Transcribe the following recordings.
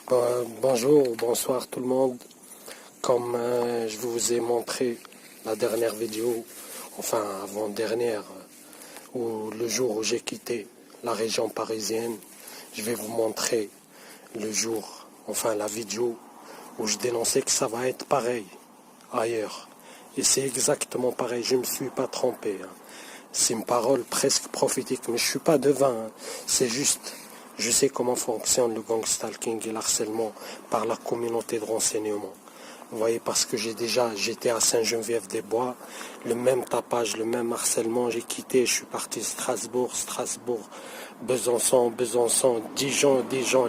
Bonjour, bonsoir tout le monde. Comme je vous ai montré la dernière vidéo, enfin avant-dernière, où le jour où j'ai quitté la région parisienne, je vais vous montrer le jour, enfin la vidéo où je dénonçais que ça va être pareil ailleurs. Et c'est exactement pareil, je ne me suis pas trompé. C'est une parole presque prophétique, mais je ne suis pas devin. C'est juste, je sais comment fonctionne le gang stalking et l'harcèlement par la communauté de renseignement. Vous voyez, parce que j'étais à Saint-Geneviève-des-Bois, le même tapage, le même harcèlement, j'ai quitté, je suis parti Strasbourg, Besançon, Dijon,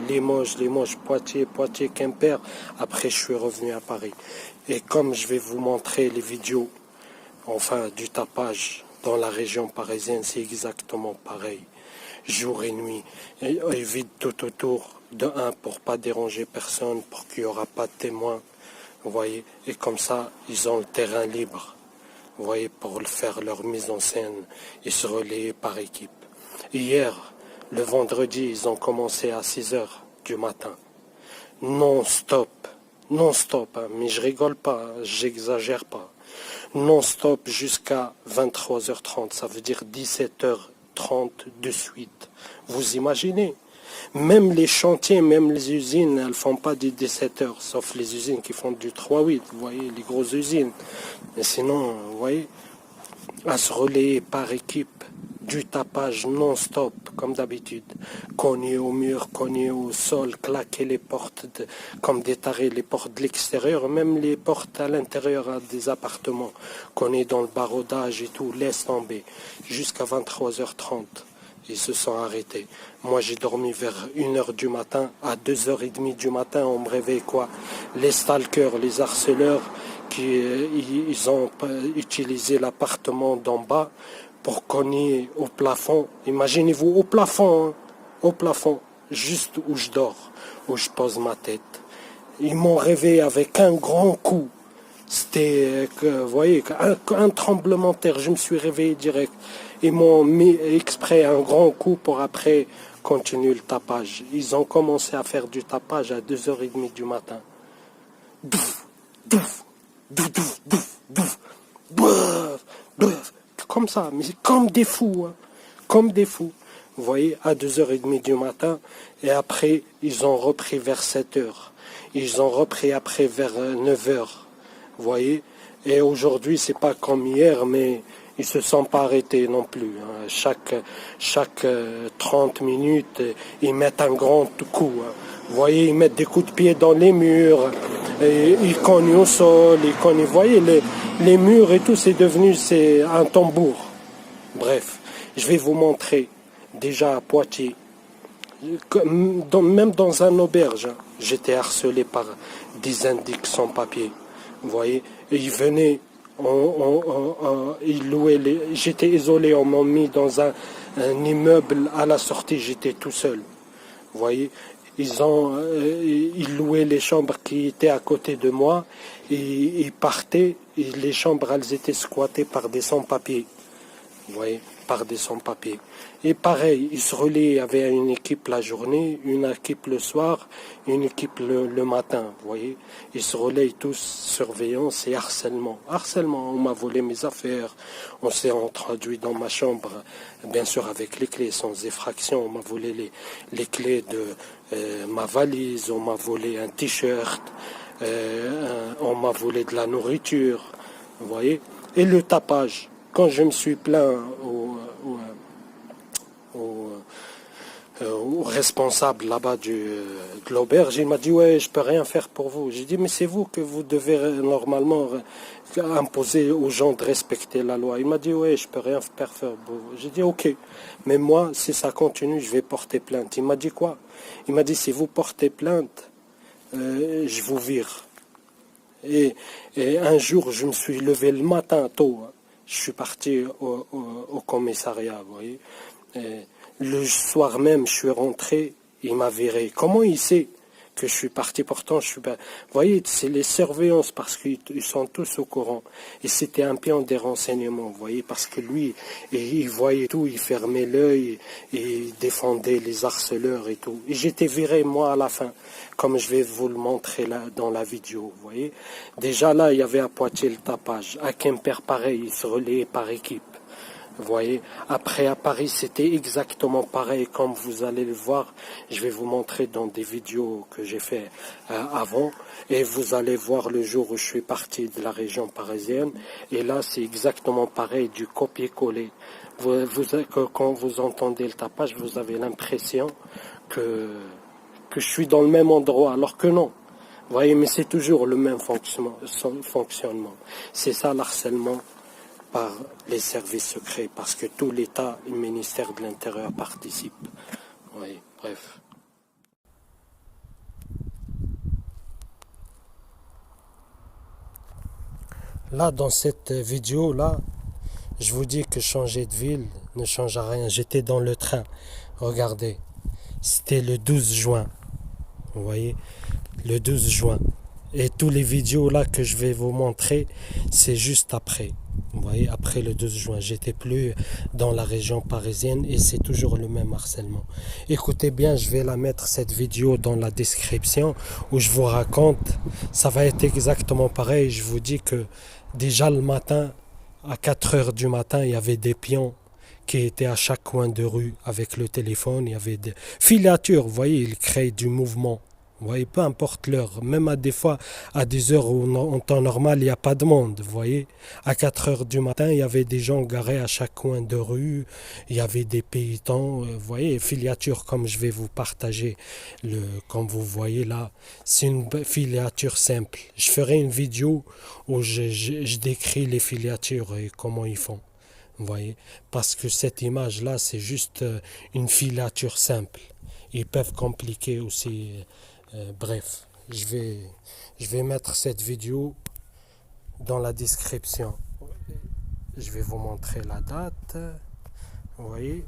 Limoges, Poitiers, Quimper. Après, je suis revenu à Paris. Et comme je vais vous montrer les vidéos, enfin, du tapage dans la région parisienne, c'est exactement pareil. Jour et nuit, et vide tout autour, de un, pour pas déranger personne, pour qu'il n'y aura pas de témoins. Vous voyez, et comme ça, ils ont le terrain libre, vous voyez, pour faire leur mise en scène et se relayer par équipe. Hier, le vendredi, ils ont commencé à 6 heures du matin. Non-stop, non-stop, mais je rigole pas, j'exagère pas. Non-stop jusqu'à 23h30, ça veut dire 17h30 de suite. Vous imaginez? Même les chantiers, même les usines, elles ne font pas du 17h, sauf les usines qui font du 3-8, vous voyez, les grosses usines. Mais sinon, vous voyez, à se relayer par équipe, du tapage non-stop, comme d'habitude. Cogner au mur, cogner au sol, claquer les portes comme des tarés, les portes de l'extérieur, même les portes à l'intérieur des appartements. Cogner dans le barodage et tout, laisse tomber, jusqu'à 23h30. Ils se sont arrêtés. Moi, j'ai dormi vers 1h du matin. À 2h30 du matin, on me réveille quoi? Les stalkers, les harceleurs, ils ont utilisé l'appartement d'en bas pour cogner au plafond. Imaginez-vous, au plafond, hein, au plafond, juste où je dors, où je pose ma tête. Ils m'ont réveillé avec un grand coup. C'était, vous voyez, un tremblement de terre. Je me suis réveillé direct. Ils m'ont mis exprès un grand coup pour après continuer le tapage. Ils ont commencé à faire du tapage à 2h30 du matin. Douf, douf, douf, douf, douf, douf, bouf, bouf. Comme ça, mais comme des fous, hein. Comme des fous. Vous voyez, à 2h30 du matin. Et après, ils ont repris vers 7h. Ils ont repris après vers 9h. Vous voyez, et aujourd'hui, c'est pas comme hier, mais ils se sont pas arrêtés non plus. Hein. Chaque 30 minutes, ils mettent un grand coup. Hein. Vous voyez, ils mettent des coups de pied dans les murs, et ils cognent au sol, ils cognent. Vous voyez, les murs et tout, c'est un tambour. Bref, je vais vous montrer, déjà à Poitiers, même dans un auberge, hein, j'étais harcelé par des indiques sans papier. Vous voyez, et ils venaient, ils louaient j'étais isolé, on m'a mis dans un immeuble à la sortie, j'étais tout seul. Vous voyez, ils louaient les chambres qui étaient à côté de moi, et ils partaient, et les chambres, elles étaient squattées par des sans-papiers. Vous voyez, par des sans-papiers. Et pareil, ils se relaient, il y avait une équipe la journée, une équipe le soir, une équipe le matin, vous voyez. Ils se relaient tous, surveillance et harcèlement. Harcèlement, on m'a volé mes affaires, on s'est introduit dans ma chambre, bien sûr avec les clés, sans effraction, on m'a volé les clés de ma valise, on m'a volé un t-shirt, on m'a volé de la nourriture, vous voyez. Et le tapage. Quand je me suis plaint au responsable là-bas de l'auberge, il m'a dit ouais, je peux rien faire pour vous. J'ai dit mais c'est vous que vous devez normalement imposer aux gens de respecter la loi. Il m'a dit ouais, je peux rien faire pour vous. J'ai dit ok, mais moi si ça continue, je vais porter plainte. Il m'a dit quoi? Il m'a dit si vous portez plainte, je vous vire. Et un jour, je me suis levé le matin tôt. Hein. Je suis parti au commissariat, vous voyez. Et le soir même, je suis rentré, il m'a viré. Comment il sait que je suis parti. Pourtant, je suis pas... Vous voyez, c'est les surveillances parce qu'ils sont tous au courant. Et c'était un pion des renseignements, vous voyez, parce que lui, il voyait tout, il fermait l'œil, et il défendait les harceleurs et tout. Et j'étais viré, moi, à la fin, comme je vais vous le montrer là dans la vidéo, vous voyez. Déjà là, il y avait à Poitiers le tapage. À Quimper, pareil, il se relayait par équipe. Vous voyez, après à Paris, c'était exactement pareil, comme vous allez le voir. Je vais vous montrer dans des vidéos que j'ai fait avant. Et vous allez voir le jour où je suis parti de la région parisienne. Et là, c'est exactement pareil, du copier-coller. Quand vous entendez le tapage, vous avez l'impression que je suis dans le même endroit, alors que non. Vous voyez, mais c'est toujours le même fonctionnement. C'est ça l'harcèlement par les services secrets, parce que tout l'État et le ministère de l'Intérieur participent. Oui, bref. Là, dans cette vidéo-là, je vous dis que changer de ville ne change rien. J'étais dans le train. Regardez, c'était le 12 juin. Vous voyez, le 12 juin. Et tous les vidéos là que je vais vous montrer, c'est juste après. Vous voyez, après le 12 juin, j'étais plus dans la région parisienne et c'est toujours le même harcèlement. Écoutez bien, je vais la mettre cette vidéo dans la description où je vous raconte. Ça va être exactement pareil. Je vous dis que déjà le matin, à 4 heures du matin, il y avait des pions qui étaient à chaque coin de rue avec le téléphone. Il y avait des filatures, vous voyez, ils créent du mouvement. Vous voyez, peu importe l'heure, même à des fois à des heures où en temps normal il n'y a pas de monde, vous voyez. À 4 heures du matin, il y avait des gens garés à chaque coin de rue, il y avait des paysans, vous voyez, filature comme je vais vous partager, comme vous voyez là, c'est une filature simple. Je ferai une vidéo où je décris les filatures et comment ils font, vous voyez. Parce que cette image-là, c'est juste une filature simple. Ils peuvent compliquer aussi... bref, je vais mettre cette vidéo dans la description. Je vais vous montrer la date. Vous voyez,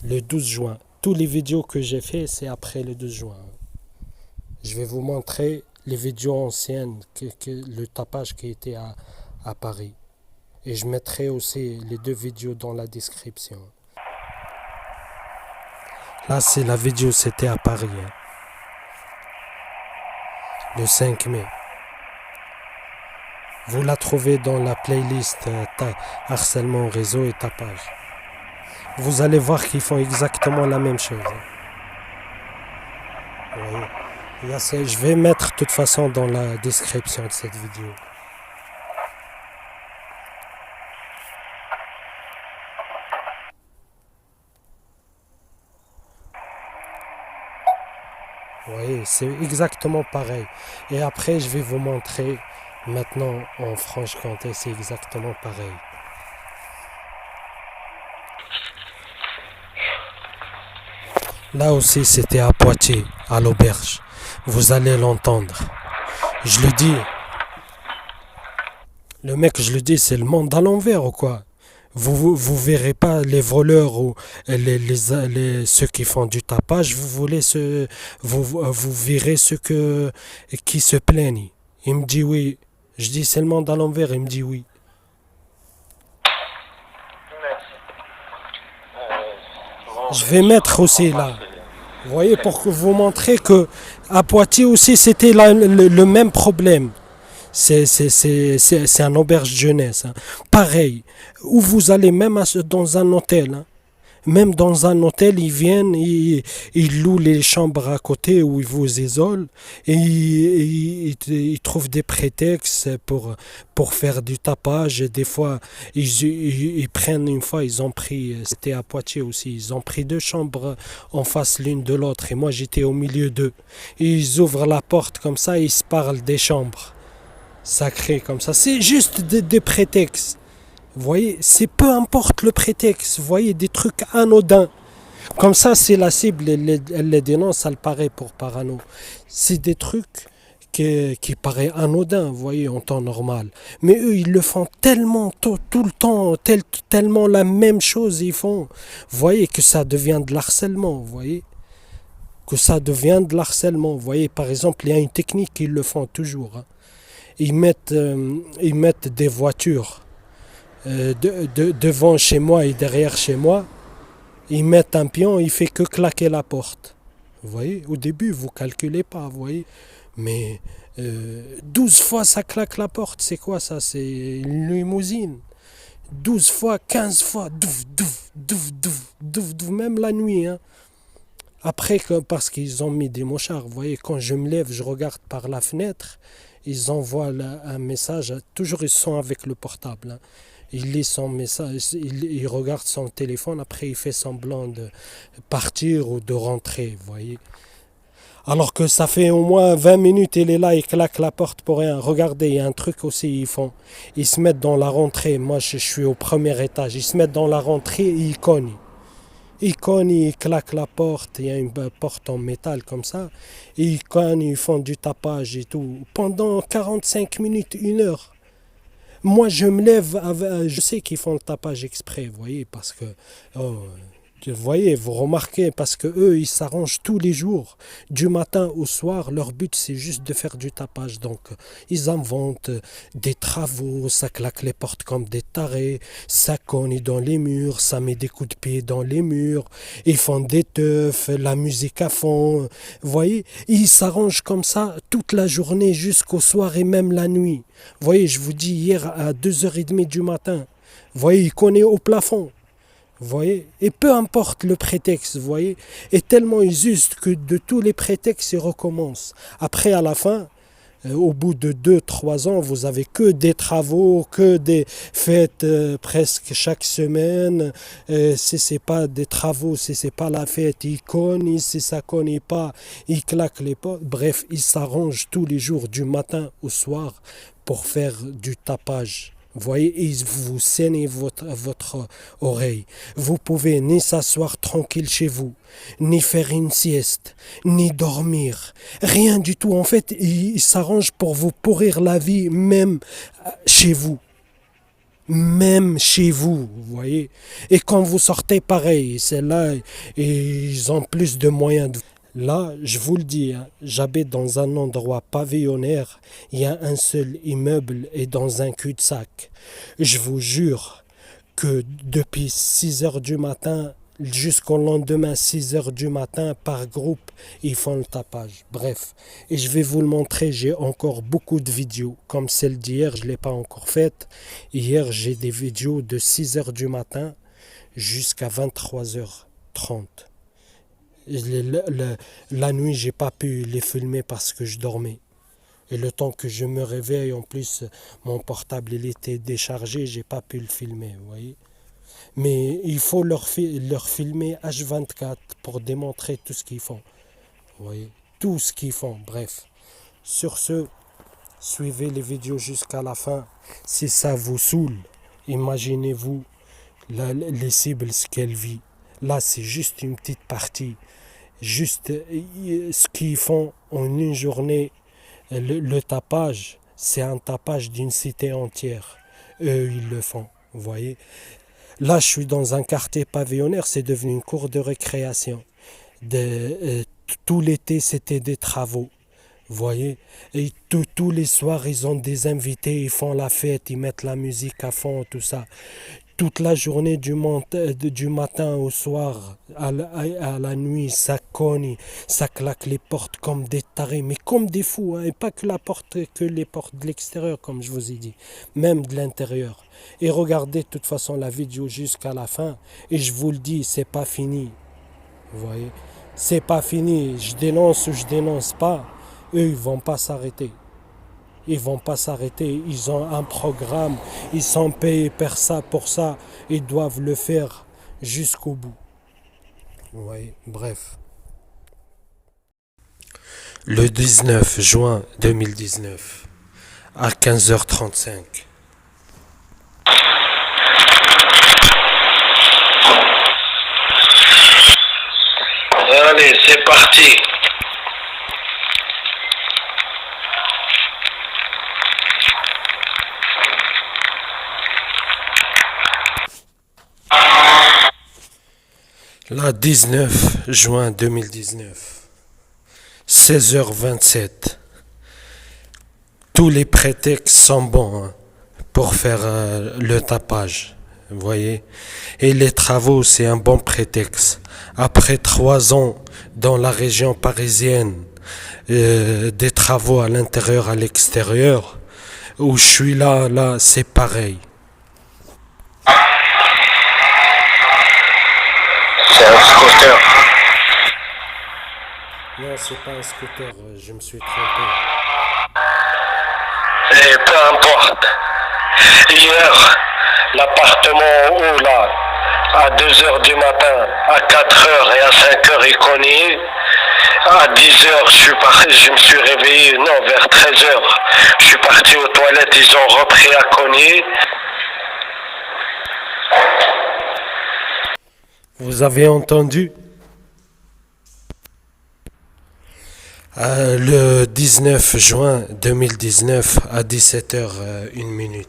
le 12 juin. Toutes les vidéos que j'ai fait, c'est après le 12 juin. Je vais vous montrer les vidéos anciennes, le tapage qui était à Paris. Et je mettrai aussi les deux vidéos dans la description. Là, c'est la vidéo, c'était à Paris. Le 5 mai. Vous la trouvez dans la playlist harcèlement réseau et tapage. Vous allez voir qu'ils font exactement la même chose. Vous voyez, je vais mettre de toute façon dans la description de cette vidéo. Vous voyez, c'est exactement pareil. Et après, je vais vous montrer maintenant en Franche-Comté, c'est exactement pareil. Là aussi, c'était à Poitiers, à l'auberge. Vous allez l'entendre. Je le dis. Le mec, je le dis, c'est le monde à l'envers ou quoi? Vous verrez pas les voleurs ou ceux qui font du tapage, vous verrez ceux qui se plaignent. Il me dit oui. Je dis c'est le monde à l'envers, il me dit oui. Je vais mettre aussi là. Vous voyez, pour vous montrer que à Poitiers aussi c'était le même problème. C'est un auberge jeunesse. Hein. Pareil, où vous allez même dans un hôtel. Hein. Même dans un hôtel, ils viennent, ils louent les chambres à côté où ils vous isolent et ils trouvent des prétextes pour faire du tapage. Et des fois, ils prennent, une fois, ils ont pris, c'était à Poitiers aussi, ils ont pris 2 chambres en face l'une de l'autre et moi j'étais au milieu d'eux. Et ils ouvrent la porte comme ça et ils se parlent des chambres. Sacré comme ça, c'est juste des prétextes. Vous voyez, c'est peu importe le prétexte, vous voyez, des trucs anodins. Comme ça, c'est la cible, elle les dénonce, ça le paraît pour parano. C'est des trucs qui paraissent anodins, vous voyez, en temps normal. Mais eux, ils le font tellement tout le temps, tellement la même chose ils font. Vous voyez que ça devient de l'harcèlement, vous voyez. que ça devient de l'harcèlement. Vous voyez, par exemple, il y a une technique qu'ils le font toujours, hein. Ils mettent des voitures devant chez moi et derrière chez moi. Ils mettent un pion, il fait que claquer la porte. Vous voyez, au début, vous calculez pas, vous voyez. Mais 12 fois, ça claque la porte. C'est quoi ça? C'est une limousine. 12 fois, 15 fois, douf, douf, douf, douf, douf, douf, même la nuit, hein. Après, parce qu'ils ont mis des mochards, vous voyez, quand je me lève, je regarde par la fenêtre, ils envoient un message, toujours ils sont avec le portable, hein. Il lit son message, il regarde son téléphone, après il fait semblant de partir ou de rentrer, vous voyez. Alors que ça fait au moins 20 minutes, il est là, il claque la porte pour rien. Regardez, il y a un truc aussi, ils font. Ils se mettent dans la rentrée, moi je suis au premier étage, ils se mettent dans la rentrée et ils cognent. Ils cognent, ils claquent la porte, il y a une porte en métal comme ça, et ils cognent, ils font du tapage et tout. Pendant 45 minutes, 1 heure. Moi, je me lève, je sais qu'ils font le tapage exprès, vous voyez, parce que, oh, vous voyez, vous remarquez, parce que eux, ils s'arrangent tous les jours, du matin au soir. Leur but, c'est juste de faire du tapage. Donc, ils inventent des travaux, ça claque les portes comme des tarés, ça cogne dans les murs, ça met des coups de pied dans les murs, ils font des teufs, la musique à fond. Vous voyez, ils s'arrangent comme ça toute la journée jusqu'au soir et même la nuit. Vous voyez, je vous dis hier à 2h30 du matin, vous voyez, ils cognent au plafond. Vous voyez, et peu importe le prétexte, vous voyez, et tellement ils usent que de tous les prétextes, ils recommencent. Après, à la fin, au bout de 2, 3 ans, vous avez que des travaux, que des fêtes presque chaque semaine. Si c'est pas des travaux, si c'est pas la fête, ils cognent. Si ça cogne pas, ils claquent les portes. Bref, ils s'arrangent tous les jours du matin au soir pour faire du tapage. Vous voyez, vous saignez votre oreille. Vous pouvez ni s'asseoir tranquille chez vous, ni faire une sieste, ni dormir. Rien du tout. En fait, ils s'arrangent pour vous pourrir la vie, même chez vous. Même chez vous, vous voyez. Et quand vous sortez, pareil, c'est là, ils ont plus de moyens. Là, je vous le dis, hein, j'habite dans un endroit pavillonnaire, il y a un seul immeuble et dans un cul-de-sac. Je vous jure que depuis 6 heures du matin jusqu'au lendemain 6 heures du matin par groupe, ils font le tapage. Bref, et je vais vous le montrer, j'ai encore beaucoup de vidéos, comme celle d'hier, je ne l'ai pas encore faite. Hier, j'ai des vidéos de 6 heures du matin jusqu'à 23h30. La nuit, j'ai pas pu les filmer parce que je dormais. Et le temps que je me réveille, en plus, mon portable il était déchargé, j'ai pas pu le filmer, vous voyez. Mais il faut leur filmer H24 pour démontrer tout ce qu'ils font. Vous voyez, tout ce qu'ils font, bref. Sur ce, suivez les vidéos jusqu'à la fin. Si ça vous saoule, imaginez-vous les cibles, ce qu'elles vivent. Là, c'est juste une petite partie. Juste ce qu'ils font en une journée, le tapage, c'est un tapage d'une cité entière. Eux, ils le font, vous voyez. Là, je suis dans un quartier pavillonnaire, c'est devenu une cour de récréation. Tout l'été, c'était des travaux, vous voyez. Et tous les soirs, ils ont des invités, ils font la fête, ils mettent la musique à fond, tout ça. Toute la journée du matin au soir, à la nuit, ça cogne, ça claque les portes comme des tarés, mais comme des fous, hein, et pas que les portes de l'extérieur, comme je vous ai dit, même de l'intérieur. Et regardez de toute façon la vidéo jusqu'à la fin, et je vous le dis, c'est pas fini, vous voyez, c'est pas fini, je dénonce ou je dénonce pas, eux ils vont pas s'arrêter. Ils vont pas s'arrêter, ils ont un programme, ils sont payés pour ça, ils doivent le faire jusqu'au bout. Vous voyez, bref. Le 19 juin 2019, à 15h35. Allez, c'est parti. Là, 19 juin 2019. 16h27. Tous les prétextes sont bons pour faire le tapage. Vous voyez? Et les travaux, c'est un bon prétexte. Après 3 ans dans la région parisienne, des travaux à l'intérieur, à l'extérieur, où je suis là, c'est pareil. C'est un scooter. Non, c'est pas un scooter, je me suis trompé. Et peu importe. Hier, l'appartement où là, à 2 heures du matin, à 4 heures et à 5 heures, il cognait. À 10 heures, je me suis réveillé, non, vers 13 heures. Je suis parti aux toilettes, ils ont repris à cogner. Vous avez entendu? Le 19 juin 2019 à 17h01.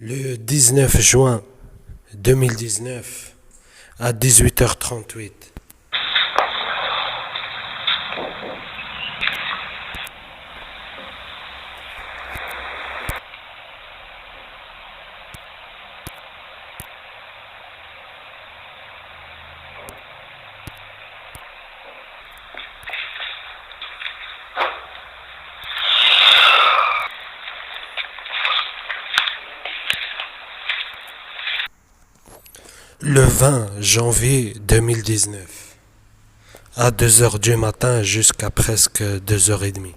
Le 19 juin 2019 à 18h38. Le 20 janvier 2019 à 2h du matin jusqu'à presque 2h30.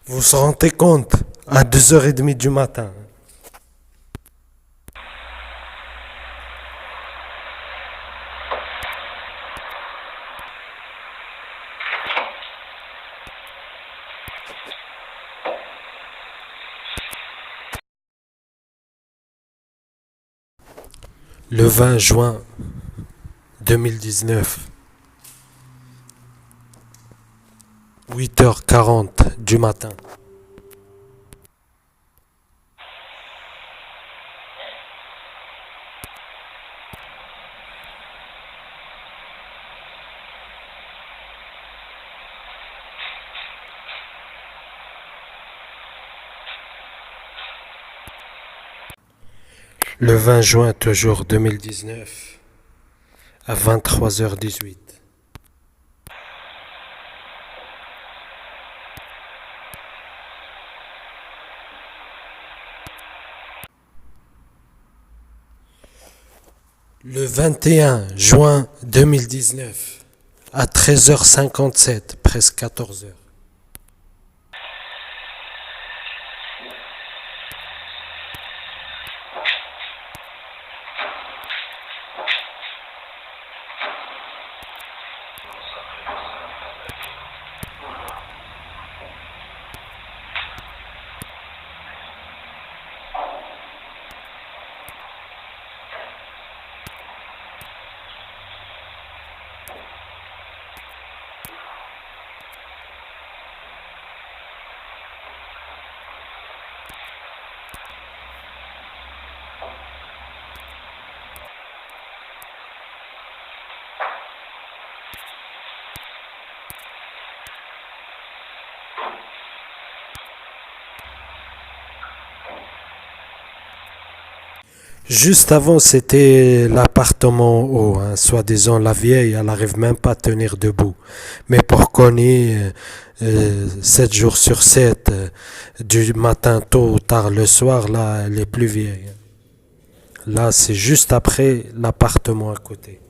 Vous vous rendez compte? À 2h30 du matin. Le 20 juin 2019, 8h40 du matin. Le 20 juin toujours 2019 à 23h18. Le 21 juin 2019 à 13h57, presque 14h. Juste avant, c'était l'appartement en haut, hein. Soi-disant, la vieille, elle n'arrive même pas à tenir debout. Mais pour Connie, 7 jours sur 7, du matin tôt ou tard le soir, là, elle est plus vieille. Là, c'est juste après l'appartement à côté.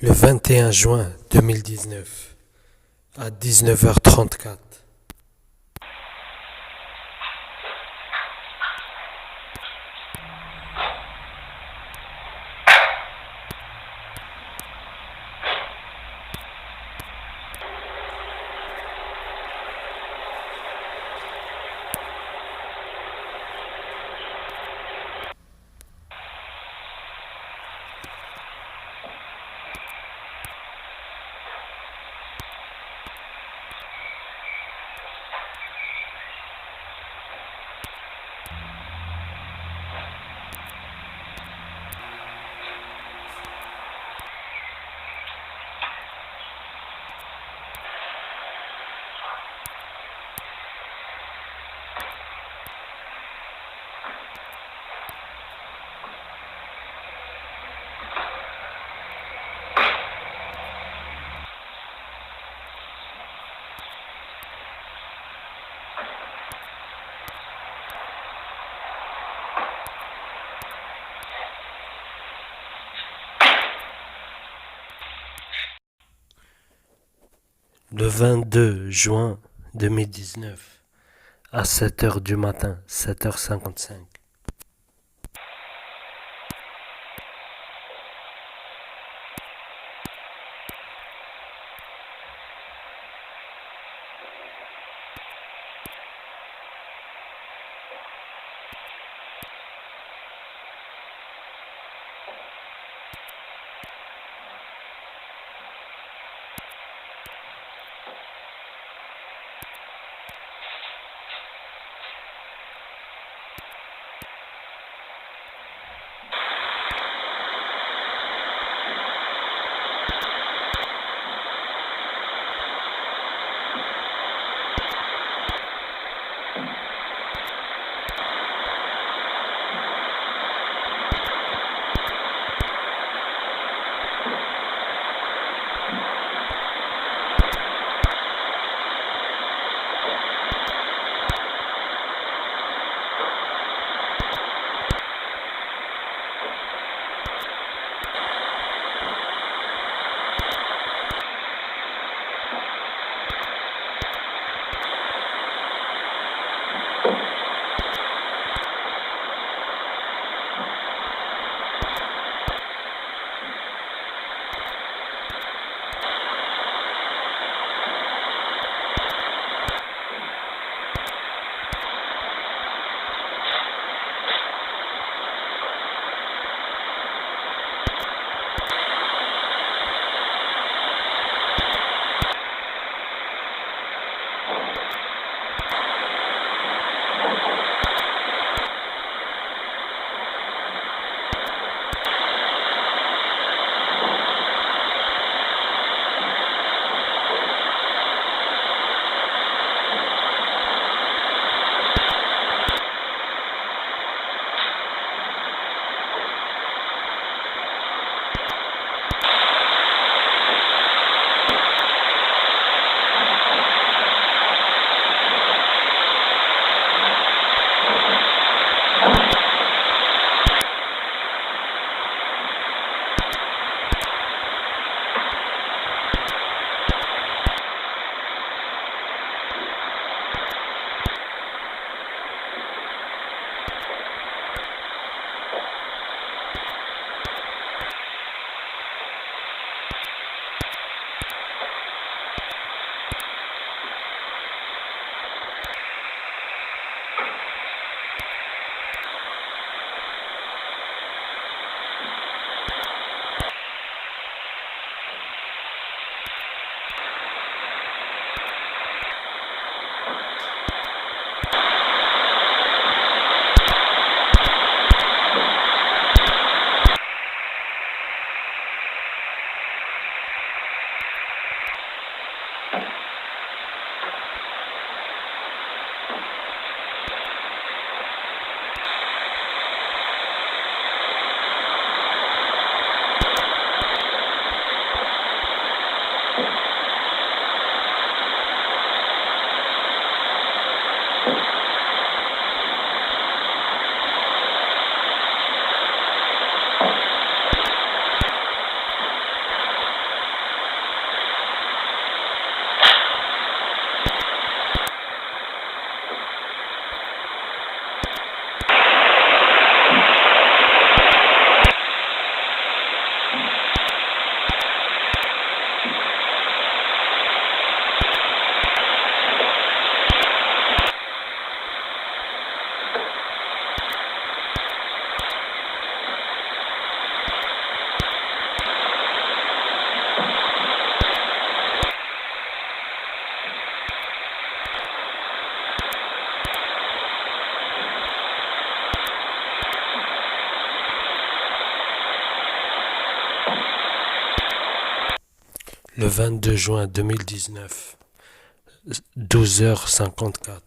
Le 21 juin 2019, à 19h34. Le 22 juin 2019, à 7h du matin, 7h55. Le 22 juin 2019, 12h54.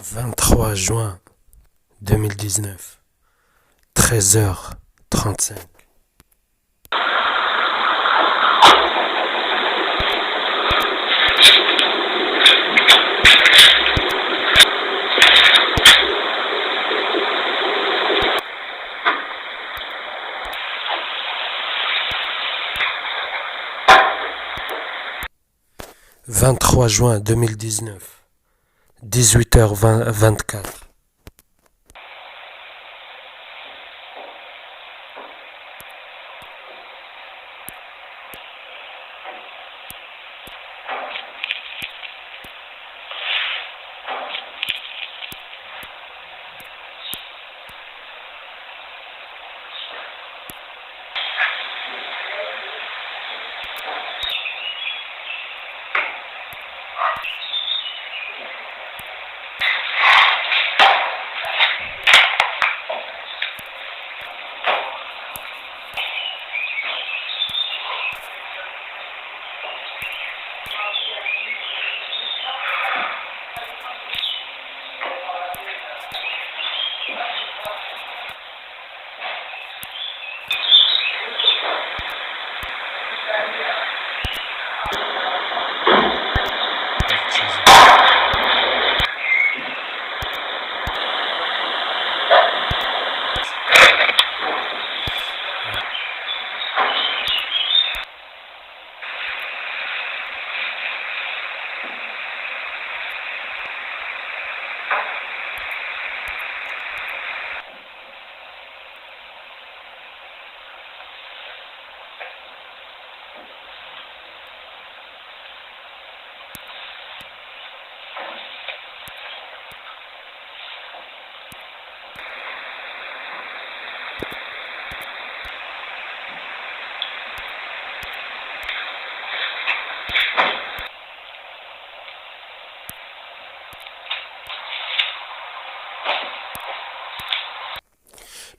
« 23 juin 2019, 13h35. » 23 juin 2019, 18h24.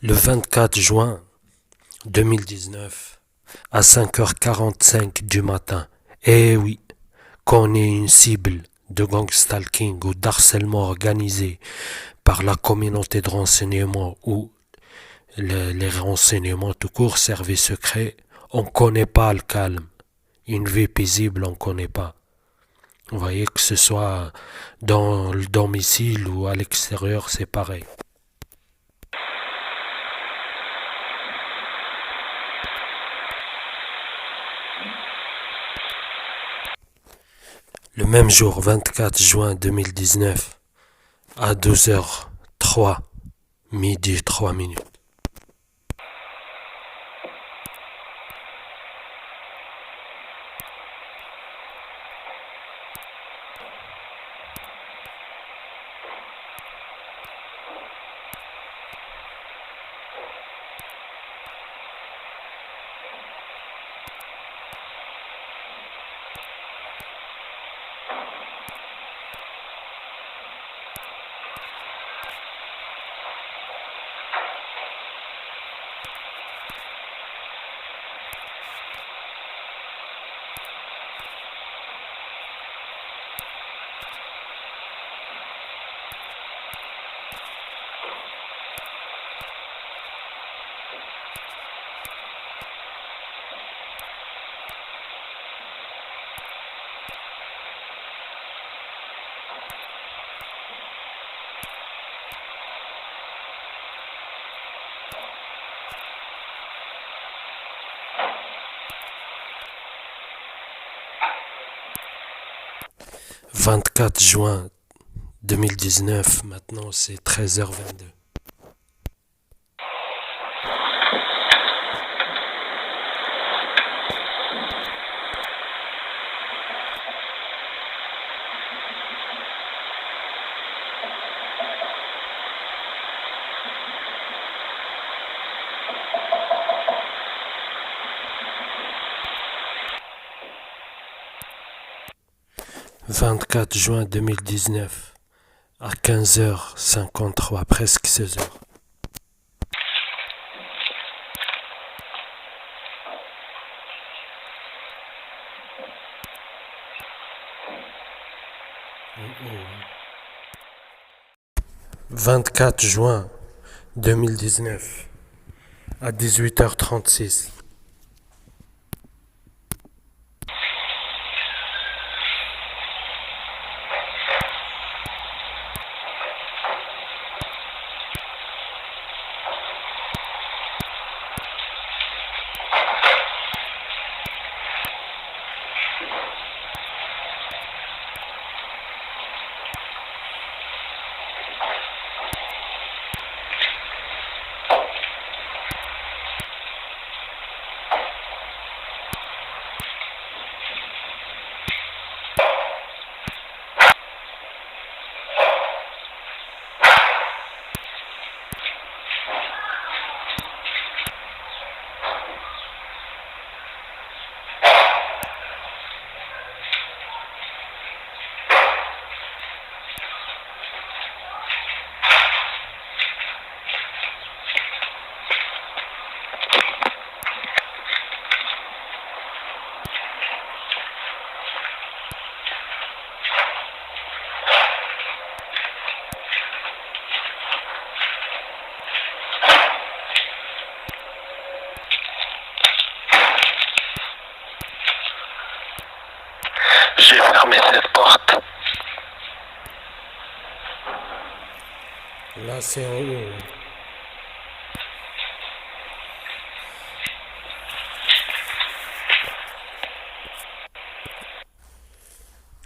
Le 24 juin 2019, à 5h45 du matin, eh oui, qu'on est une cible de gangstalking ou d'harcèlement organisé par la communauté de renseignement ou les renseignements tout court, service secret, on ne connaît pas le calme. Une vie paisible, on ne connaît pas. Vous voyez, que ce soit dans le domicile ou à l'extérieur, c'est pareil. Le même jour, 24 juin 2019, à 12h03, midi 3 minutes. « 24 juin 2019, maintenant c'est 13h22. « 24 juin 2019, à 15h53, presque 16h. « 24 juin 2019, à 18h36. » j'ai fermé cette porte. Là, c'est en haut.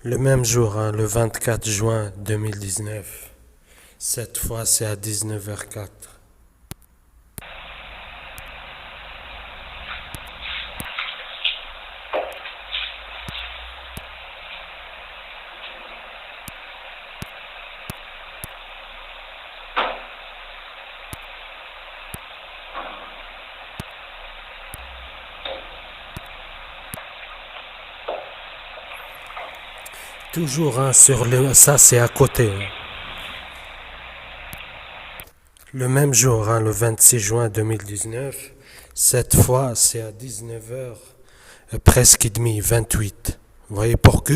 Le même jour, hein, le 24 juin 2019. Cette fois, c'est à 19h04. Toujours hein, sur le... Ça, c'est à côté. Hein. Le même jour, le 26 juin 2019, cette fois c'est à 19h, presque et demi, 28. Vous voyez, pour que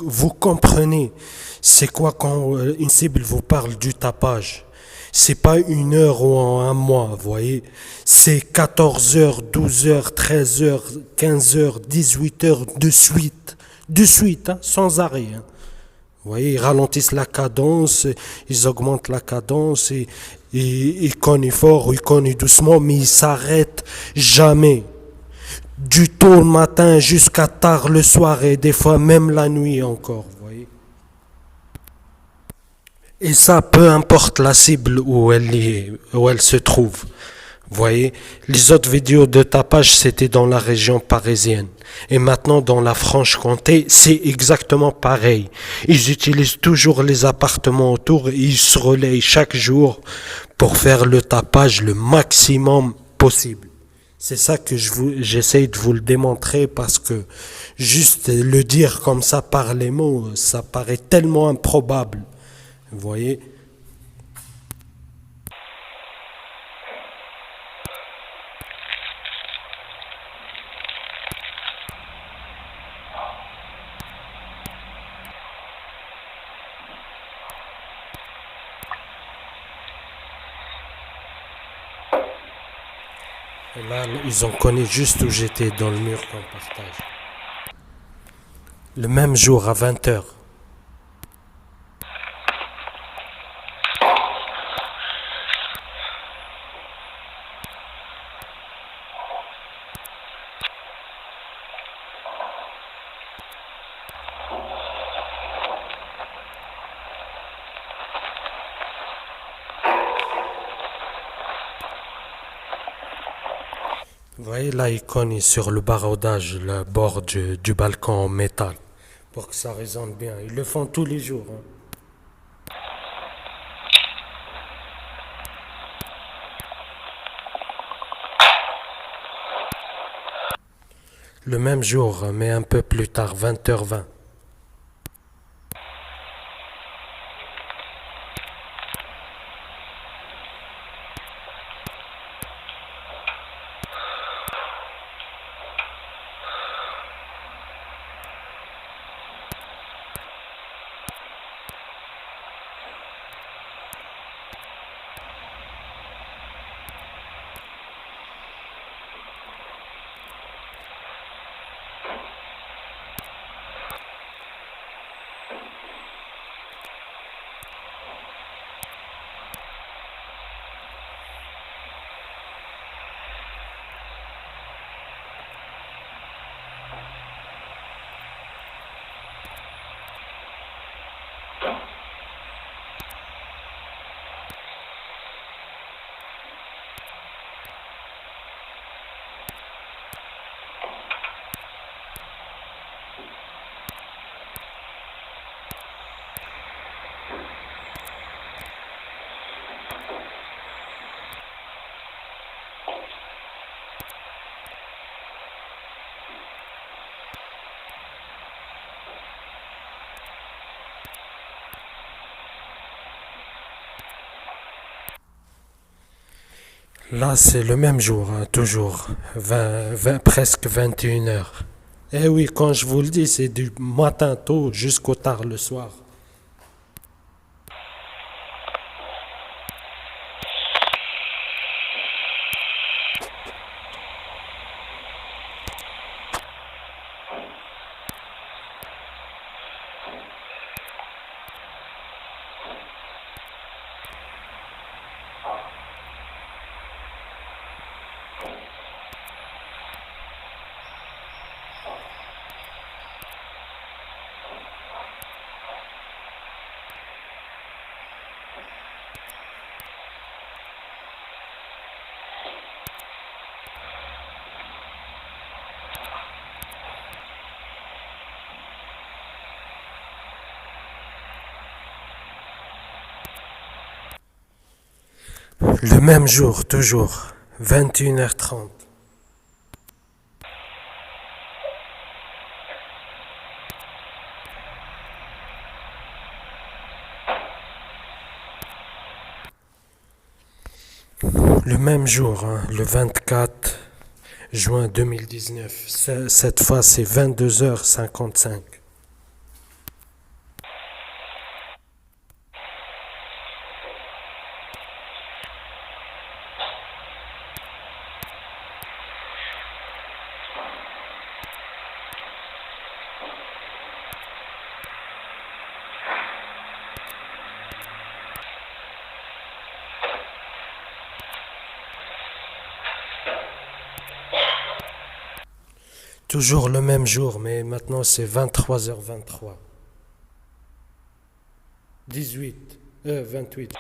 vous compreniez, c'est quoi quand une cible vous parle du tapage. C'est pas une heure ou un mois, vous voyez. C'est 14 heures, 12 heures, 13 heures, 15 heures, 18 heures de suite. De suite, sans arrêt. Vous voyez, ils ralentissent la cadence, ils augmentent la cadence, et ils cognent fort, ils cognent doucement, mais ils s'arrêtent jamais. Du tôt le matin jusqu'à tard le soir, et des fois même la nuit encore, vous voyez. Et ça, peu importe la cible où elle se trouve. Vous voyez, les autres vidéos de tapage, c'était dans la région parisienne. Et maintenant, dans la Franche-Comté, c'est exactement pareil. Ils utilisent toujours les appartements autour et ils se relayent chaque jour pour faire le tapage le maximum possible. C'est ça que j'essaye de vous le démontrer, parce que juste le dire comme ça par les mots, ça paraît tellement improbable. Vous voyez? Et là, ils ont connu juste où j'étais, dans le mur qu'on partage. Le même jour, à 20h. Vous voyez, là, ils cognent sur le baraudage, le bord du balcon en métal, pour que ça résonne bien. Ils le font tous les jours. Le même jour, mais un peu plus tard, 20h20. Là, c'est le même jour, toujours, presque 21h. Eh oui, quand je vous le dis, c'est du matin tôt jusqu'au tard le soir. Le même jour, toujours, 21h30. Le même jour, hein, le 24 juin 2019. Cette fois, c'est 22h55. Toujours le même jour, mais maintenant c'est 23h23. 28.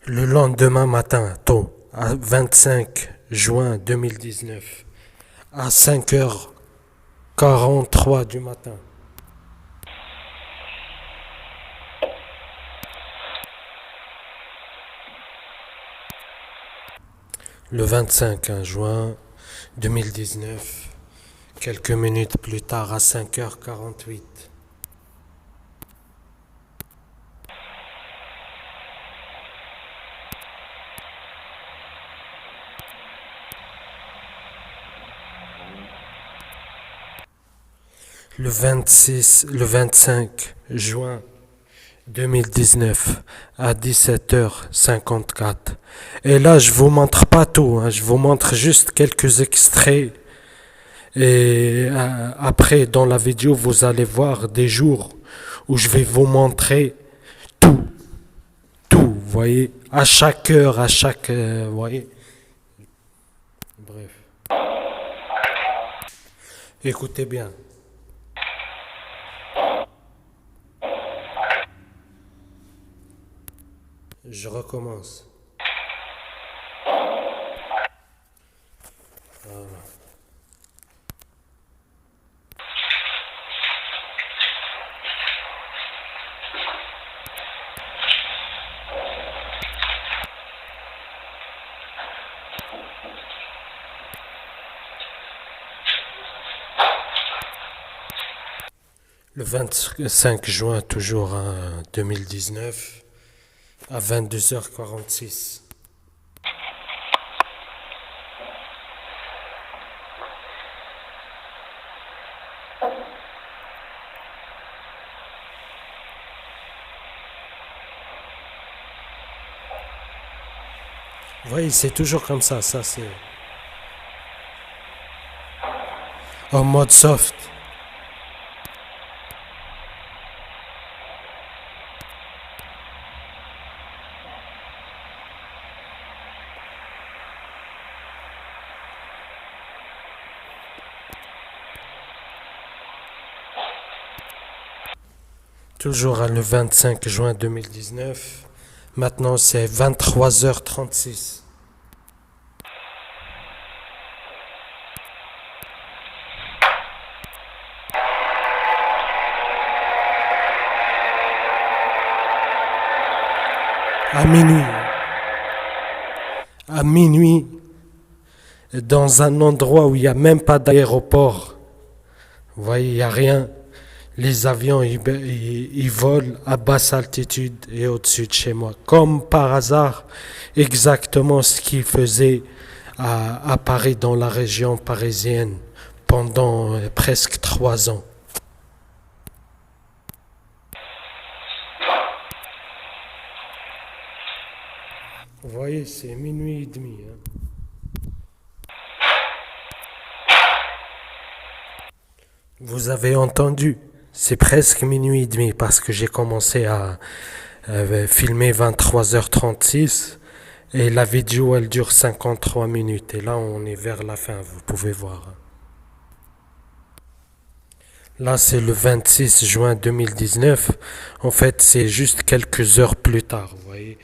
Le lendemain matin, tôt, à 25 juin 2019, à 5h43 du matin. Le 25 juin 2019, quelques minutes plus tard, à 5h48. Le 25 juin 2019 à 17h54. Et là, je vous montre pas tout, hein, je vous montre juste quelques extraits. Et après, dans la vidéo, vous allez voir des jours où je vais vous montrer tout, vous voyez, à chaque heure, vous voyez. Bref. Écoutez bien. Je recommence. Voilà. Le 25 juin, toujours en 2019, à 22h46. Vous voyez, c'est toujours comme ça c'est en mode soft. Toujours le 25 juin 2019. Maintenant, c'est 23h36. À minuit. À minuit, dans un endroit où il n'y a même pas d'aéroport. Vous voyez, il n'y a rien. Les avions, ils volent à basse altitude et au-dessus de chez moi. Comme par hasard, exactement ce qu'ils faisaient à Paris, dans la région parisienne, pendant presque 3 ans. Vous voyez, c'est minuit et demi. Hein. Vous avez entendu? C'est presque minuit et demi parce que j'ai commencé à filmer 23h36 et la vidéo elle dure 53 minutes et là on est vers la fin, vous pouvez voir. Là c'est le 26 juin 2019, en fait c'est juste quelques heures plus tard, vous voyez,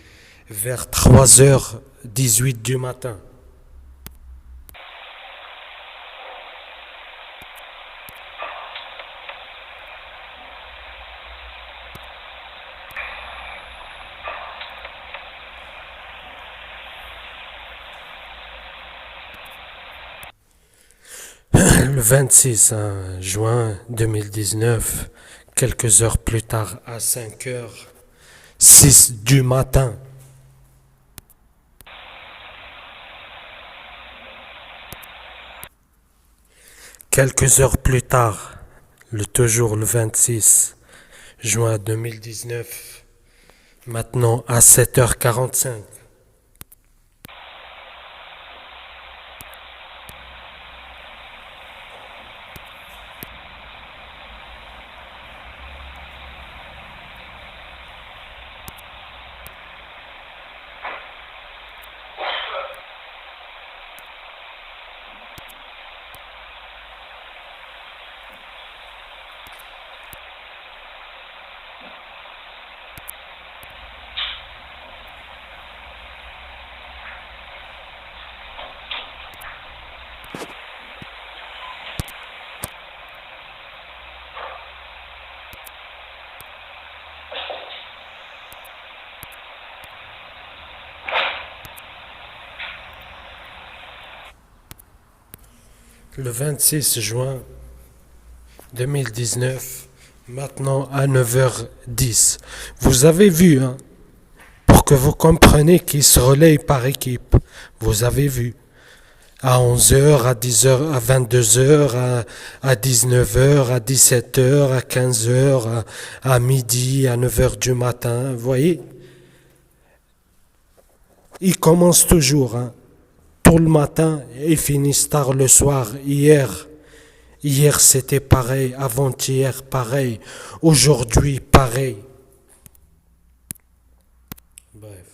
vers 3h18 du matin. Le Le 26 juin 2019, quelques heures plus tard, à 5h06 du matin, quelques heures plus tard, toujours le 26 juin 2019, maintenant à 7h45. Le 26 juin 2019, maintenant à 9h10. Vous avez vu, pour que vous compreniez qu'ils se relayent par équipe. Vous avez vu. À 11h, à 10h, à 22h, à 19h, à 17h, à 15h, à midi, à 9h du matin. Vous voyez? Ils commencent toujours, tôt le matin et finissent tard le soir. Hier c'était pareil, avant-hier pareil, aujourd'hui pareil. Bref.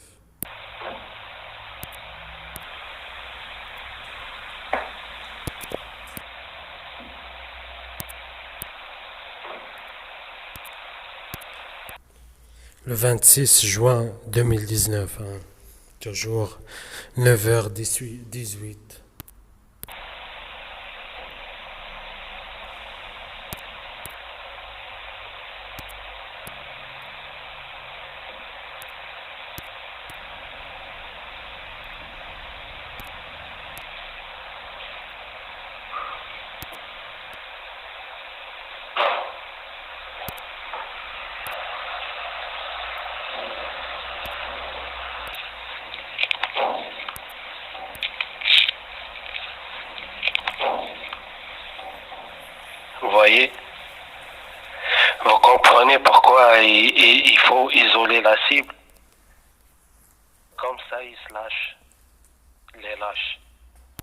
Le 26 juin 2019, toujours 9h18. Vous voyez? Vous comprenez pourquoi il faut isoler la cible? Comme ça, ils se lâchent. Les lâches.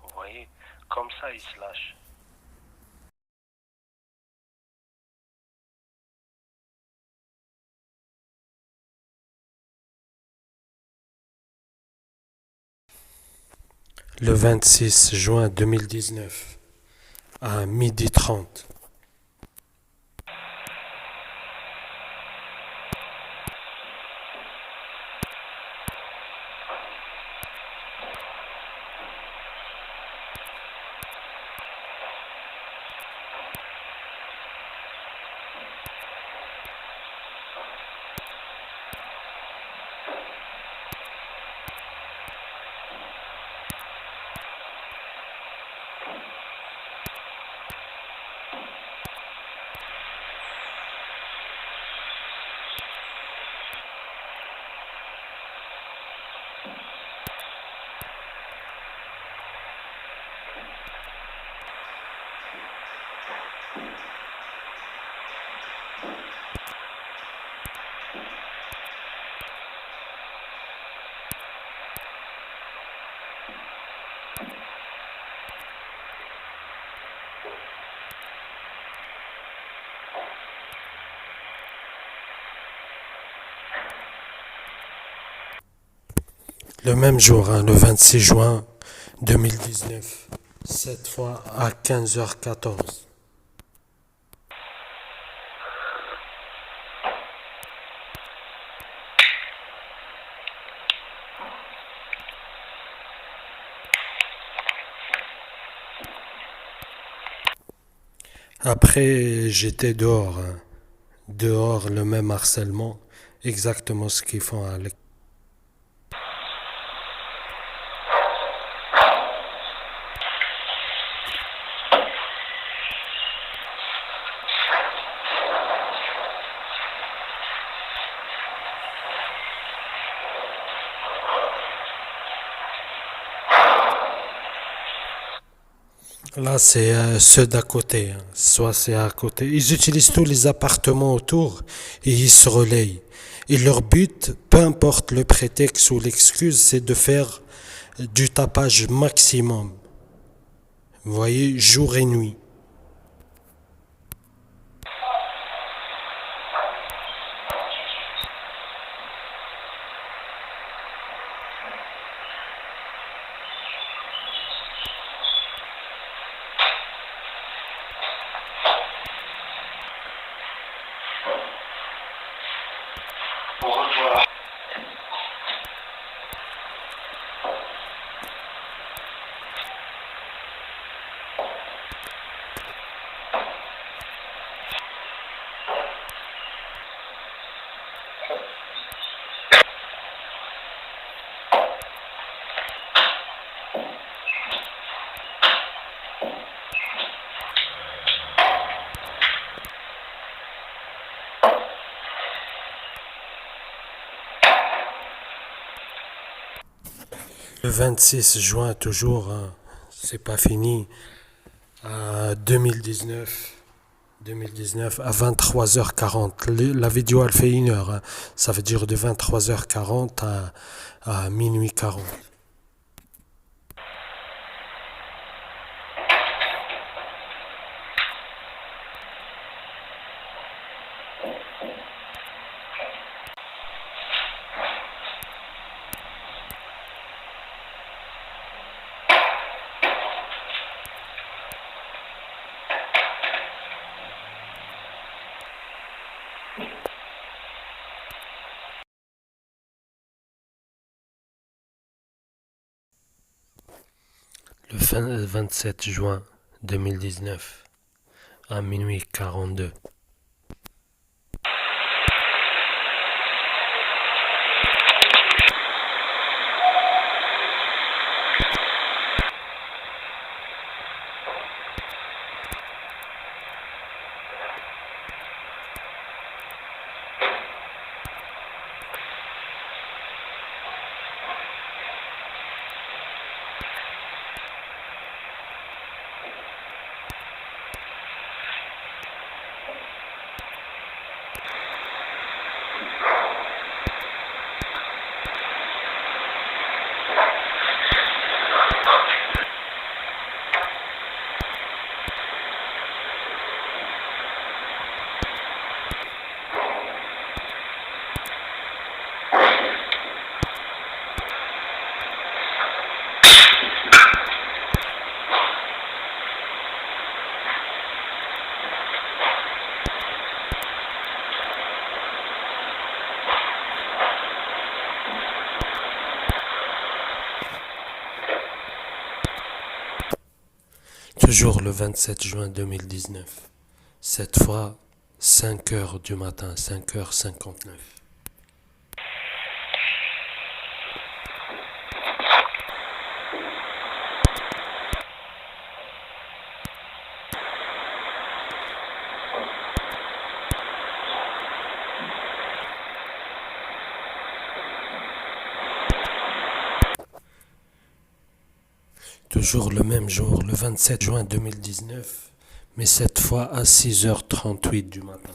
Vous voyez? Comme ça, ils se lâchent. Le 26 juin 2019, à 12h30. Le même jour, le 26 juin 2019, cette fois à 15h14. Après, j'étais dehors, dehors, le même harcèlement, exactement ce qu'ils font à l'école. Là, c'est ceux d'à côté, hein. Soit c'est à côté. Ils utilisent tous les appartements autour et ils se relayent. Et leur but, peu importe le prétexte ou l'excuse, c'est de faire du tapage maximum. Vous voyez, jour et nuit. Au revoir. Le 26 juin, toujours, hein, c'est pas fini. À 2019 à 23h40. La vidéo, elle fait 1 heure, hein. Ça veut dire de 23h40 à minuit 40. Le 27 juin 2019 à minuit 42. Toujours le 27 juin 2019. Cette fois, 5 heures du matin, 5h59. Toujours le même jour, le 27 juin 2019, mais cette fois à 6h38 du matin.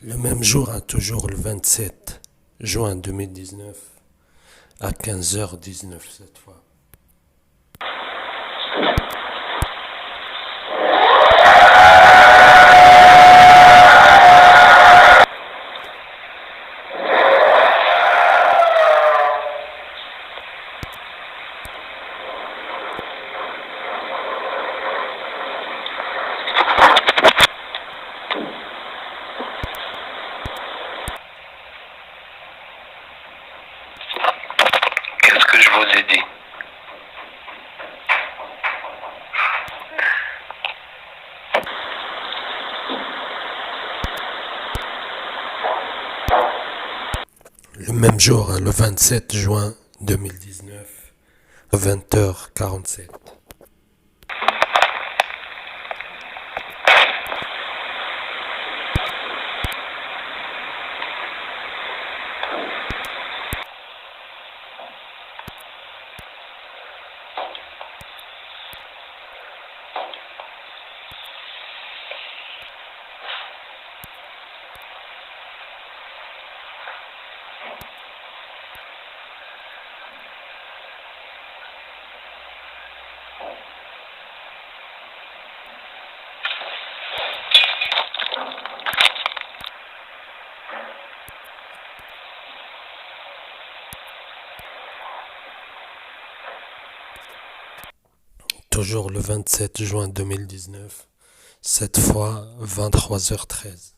Le même jour, hein, toujours le 27 juin 2019, à 15h19 cette fois. même jour, hein, le 27 juin 2019, à 20h47. Toujours le 27 juin 2019, cette fois 23h13.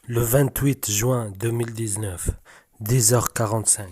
Le 28 juin 2019, 10h45.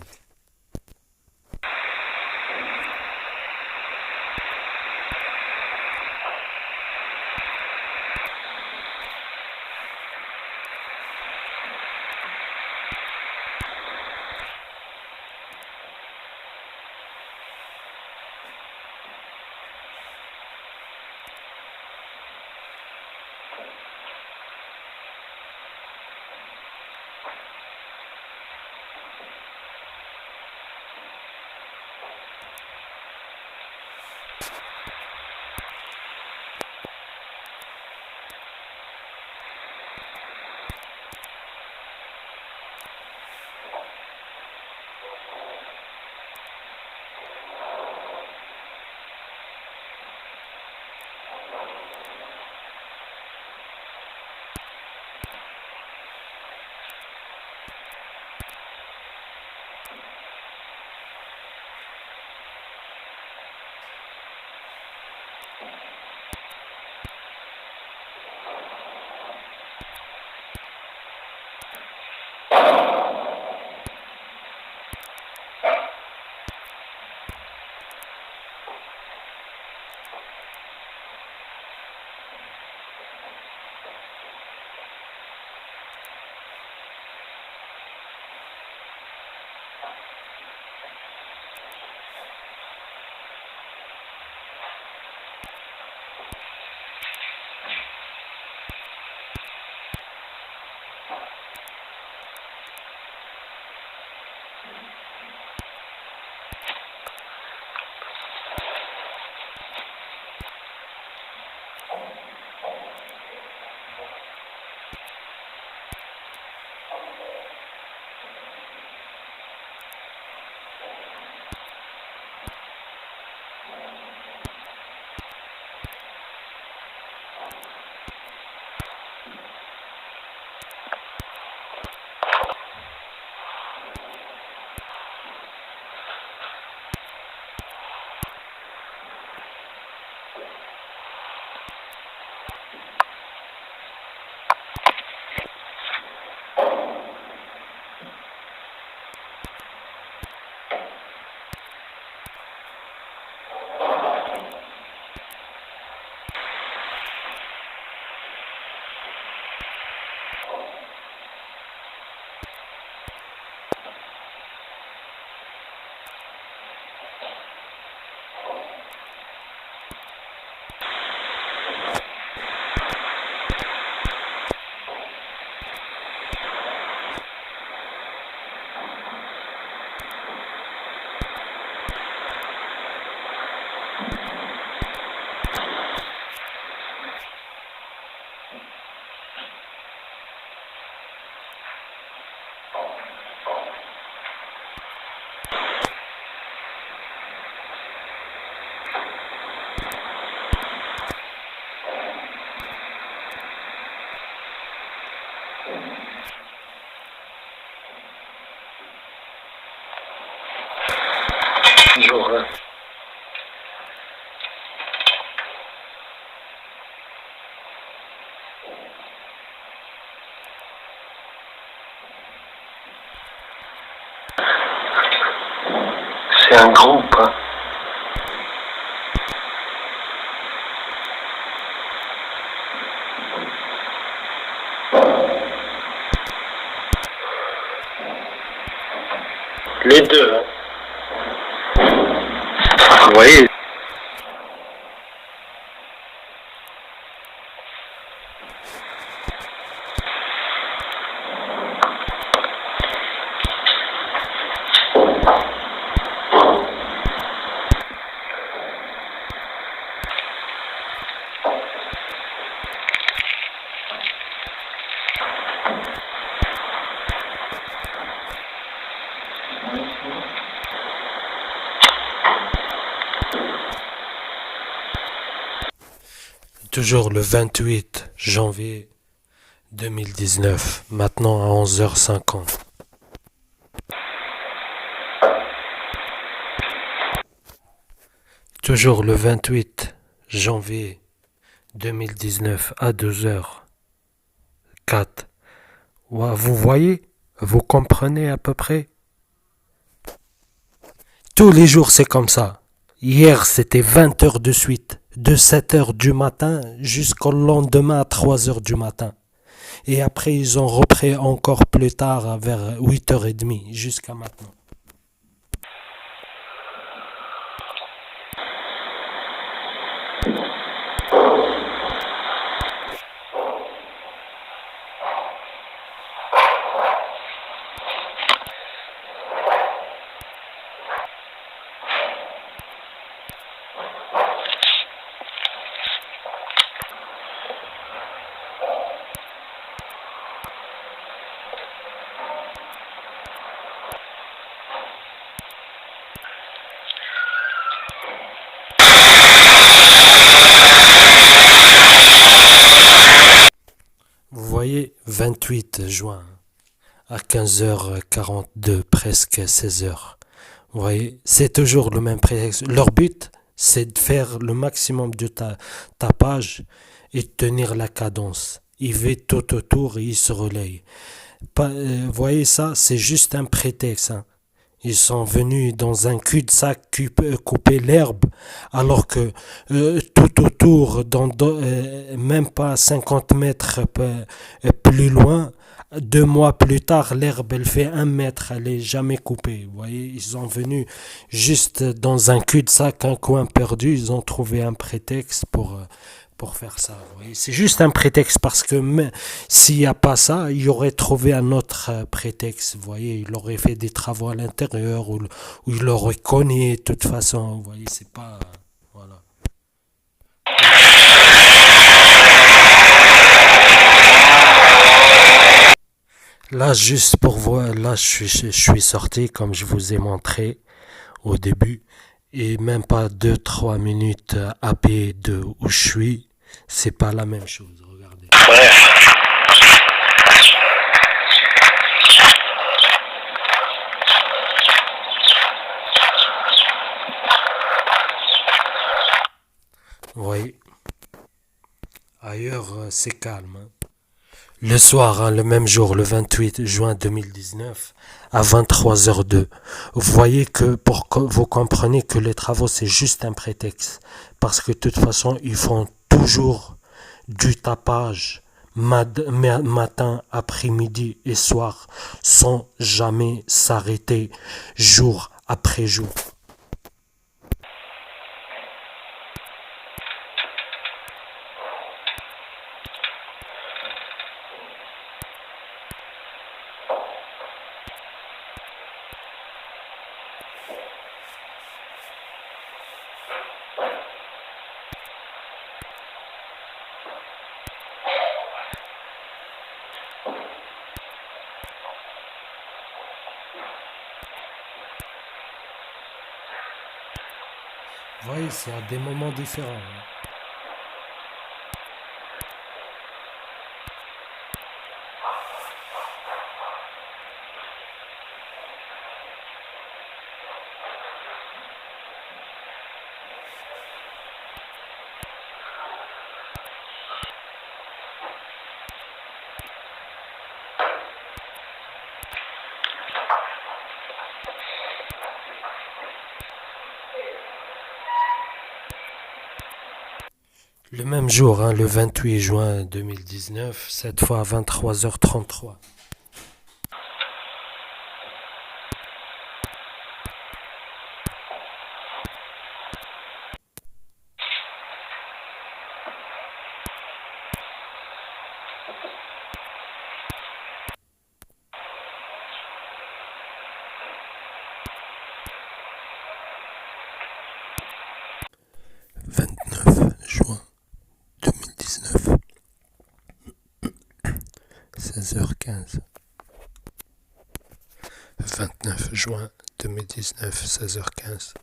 un groupe. Hein. Les deux. Hein. Vous voyez. Toujours le 28 janvier 2019, maintenant à 11h50. Toujours le 28 janvier 2019 à 2h04. Vous voyez? Vous comprenez à peu près? Tous les jours c'est comme ça. Hier c'était 20 heures de suite, de 7 heures du matin jusqu'au lendemain à 3 heures du matin. Et après ils ont repris encore plus tard vers 8h30 jusqu'à maintenant. Vous voyez, 28 juin à 15h42, presque 16h. Vous voyez, c'est toujours le même prétexte. Leur but, c'est de faire le maximum de tapage et de tenir la cadence. Ils vont tout autour et ils se relayent. Vous voyez ça, c'est juste un prétexte. Hein. Ils sont venus dans un cul-de-sac couper l'herbe, alors que tout autour, même pas 50 mètres plus loin, 2 mois plus tard, l'herbe elle fait 1 mètre, elle est jamais coupée. Vous voyez, ils sont venus juste dans un cul-de-sac, un coin perdu, ils ont trouvé un prétexte pour faire ça. Vous voyez. C'est juste un prétexte parce que s'il n'y a pas ça, il aurait trouvé un autre prétexte. Vous voyez, il aurait fait des travaux à l'intérieur ou il aurait cogné de toute façon. Vous voyez, c'est pas... Voilà. Là, juste pour voir, là, je suis sorti comme je vous ai montré au début. Et même pas 2-3 minutes à pied de où je suis, c'est pas la même chose. Regardez. Bref. Vous voyez, ailleurs c'est calme. Hein. Le soir, hein, le même jour, le 28 juin 2019, à 23h02, vous voyez que pour que vous compreniez que les travaux c'est juste un prétexte, parce que de toute façon ils font toujours du tapage matin, après-midi et soir, sans jamais s'arrêter jour après jour. Vous voyez, c'est à des moments différents. Hein. Le même jour, le 28 juin 2019, cette fois à 23h33. Juin 2019, 16h15. 29 juin 2019, 16h15.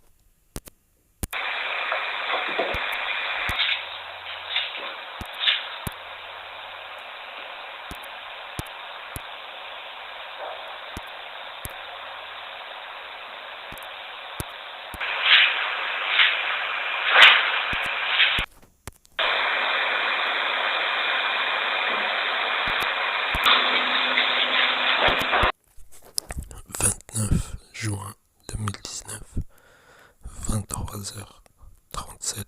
Juin 2019, 23h37.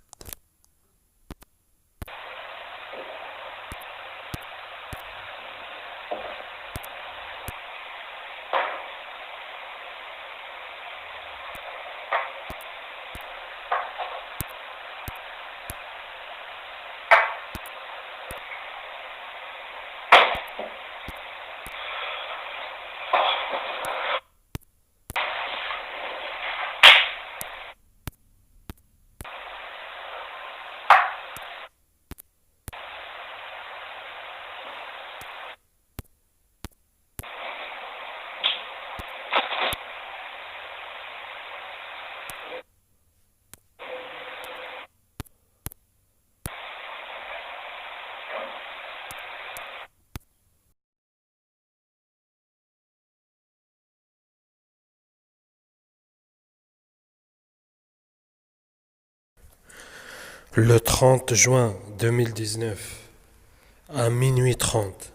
Le 30 juin 2019, à minuit 30.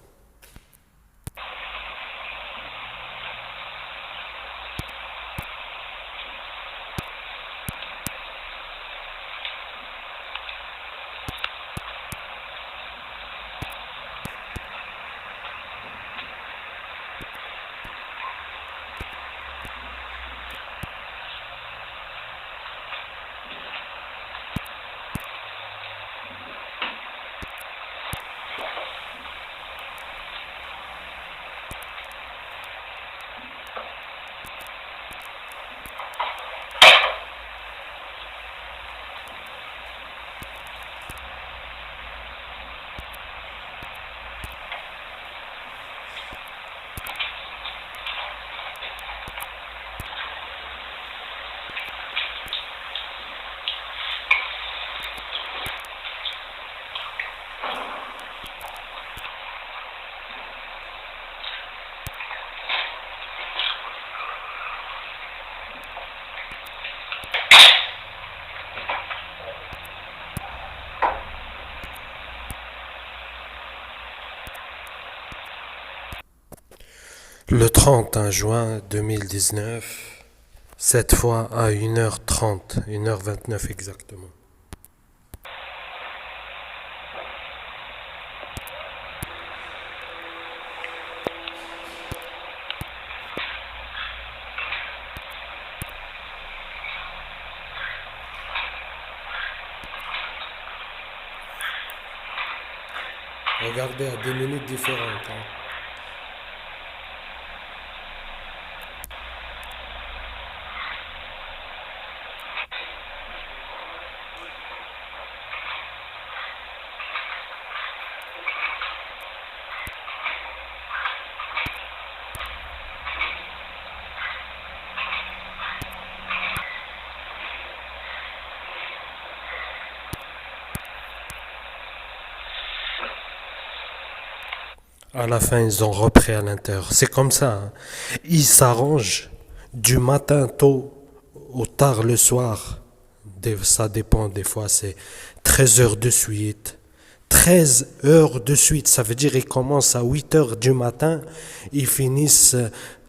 Le 31 juin 2019, cette fois à 1h30, 1h29 exactement. Regardez à 2 minutes différentes. À la fin, ils ont repris à l'intérieur. C'est comme ça. Ils s'arrangent du matin tôt au tard le soir. Ça dépend, des fois c'est 13 heures de suite. 13 heures de suite, ça veut dire qu'ils commencent à 8 heures du matin, ils finissent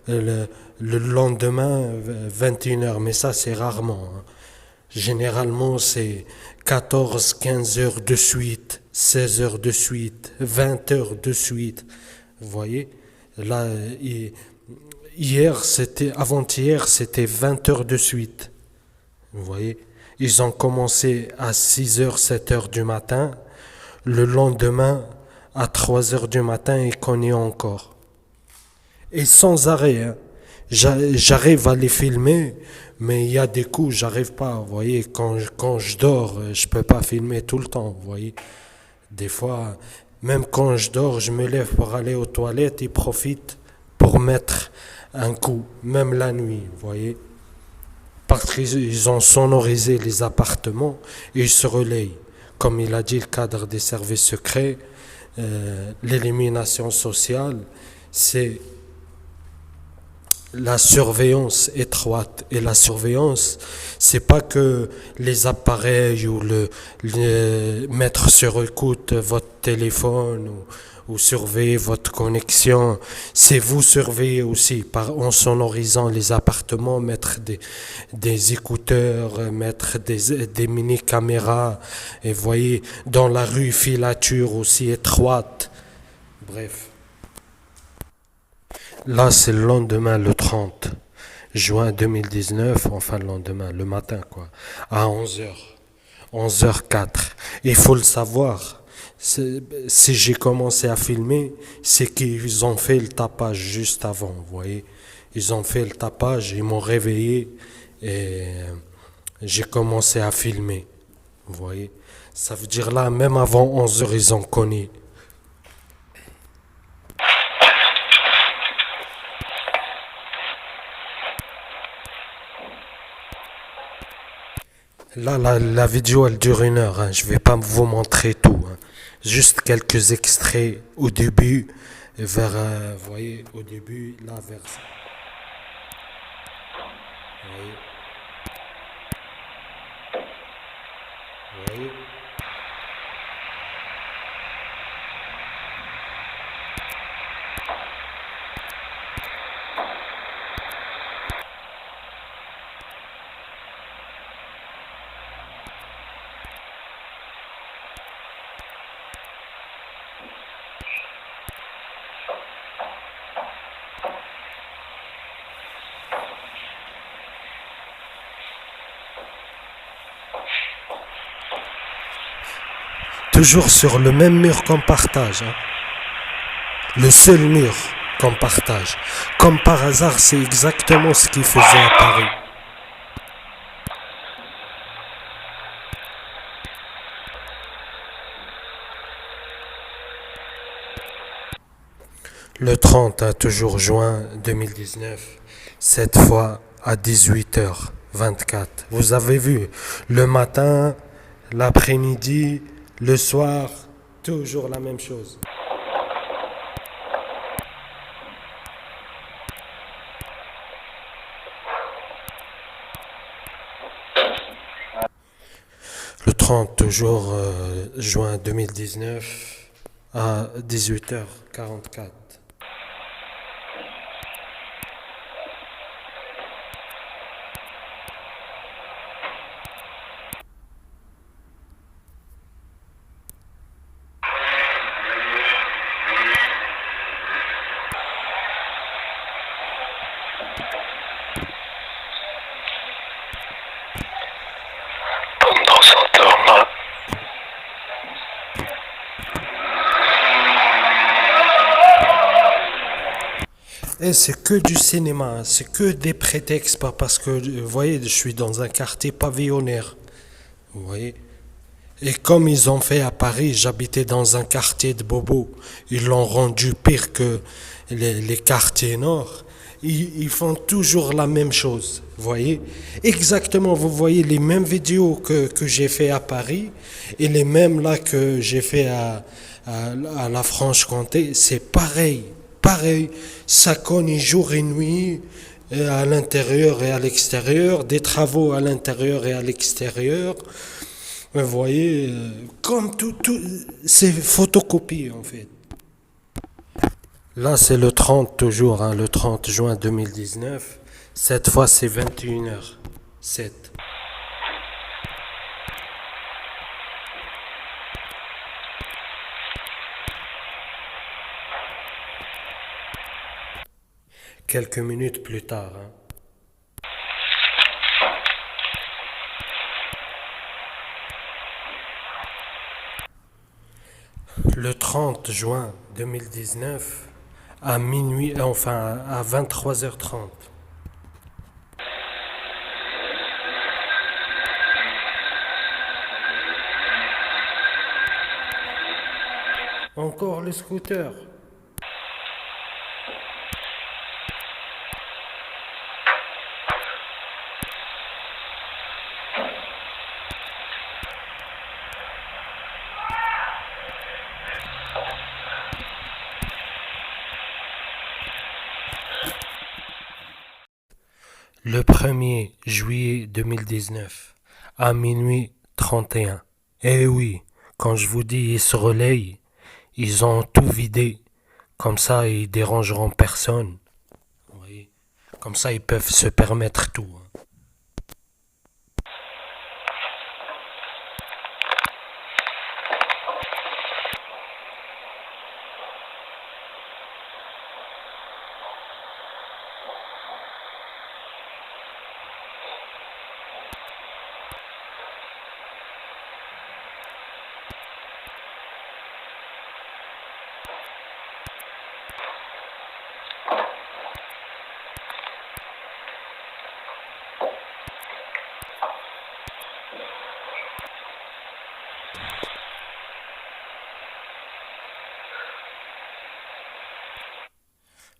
le lendemain 21 heures. Mais ça, c'est rarement. Généralement, c'est 14, 15 heures de suite, 16 heures de suite, 20 heures de suite. Vous voyez? Là, avant-hier, c'était 20 heures de suite. Vous voyez? Ils ont commencé à 6 heures, 7 heures du matin. Le lendemain, à 3 heures du matin, ils connaissent encore. Et sans arrêt, hein. J'arrive à les filmer, mais il y a des coups, j'arrive pas. Vous voyez, quand je dors, je peux pas filmer tout le temps. Vous voyez, des fois, même quand je dors, je me lève pour aller aux toilettes, ils profitent pour mettre un coup, même la nuit. Vous voyez, parce qu'ils ont sonorisé les appartements et ils se relayent. Comme il a dit le cadre des services secrets, l'élimination sociale, c'est la surveillance étroite. Et la surveillance, c'est pas que les appareils ou mettre sur écoute votre téléphone ou surveiller votre connexion. C'est vous surveiller aussi en sonorisant les appartements, mettre des écouteurs, mettre des mini-caméras. Et voyez, dans la rue, filature aussi étroite. Bref. Là, c'est le lendemain, le 30 juin 2019, enfin le lendemain, le matin, quoi, à 11 heures, 11h04. Il faut le savoir, si j'ai commencé à filmer, c'est qu'ils ont fait le tapage juste avant, vous voyez. Ils ont fait le tapage, ils m'ont réveillé et j'ai commencé à filmer, vous voyez. Ça veut dire là, même avant 11 heures, ils ont connu. Là, la vidéo, elle dure 1 heure. Hein. Je vais pas vous montrer tout. Hein. Juste quelques extraits au début, vous voyez, au début, là, vers... Vous voyez. Vous voyez. Toujours sur le même mur qu'on partage. Hein. Le seul mur qu'on partage. Comme par hasard, c'est exactement ce qu'il faisait à Paris. Le 30, hein, toujours juin 2019, cette fois à 18h24. Vous avez vu, le matin, l'après-midi, le soir, toujours la même chose. Le 30, toujours juin 2019, à 18h44. Pendant ce temps-là, Et c'est que du cinéma, c'est que des prétextes, parce que, vous voyez, je suis dans un quartier pavillonnaire, vous voyez. Et comme ils ont fait à Paris, j'habitais dans un quartier de bobos, ils l'ont rendu pire que les quartiers nord. Ils font toujours la même chose, vous voyez. Exactement, vous voyez les mêmes vidéos que j'ai fait à Paris et les mêmes là que j'ai fait à la Franche-Comté, c'est pareil. Pareil, ça cogne jour et nuit, à l'intérieur et à l'extérieur, des travaux à l'intérieur et à l'extérieur. Vous voyez, comme tout, c'est photocopie en fait. Là, c'est le 30 toujours, hein, le 30 juin 2019. Cette fois, c'est 21h07. quelques minutes plus tard. Le 30 juin 2019, à minuit, enfin à 23h30. Encore le scooter. Le 1er juillet 2019, à minuit 31. Eh oui, quand je vous dis ils se relayent, ils ont tout vidé. Comme ça, ils dérangeront personne. Oui. Comme ça, ils peuvent se permettre tout.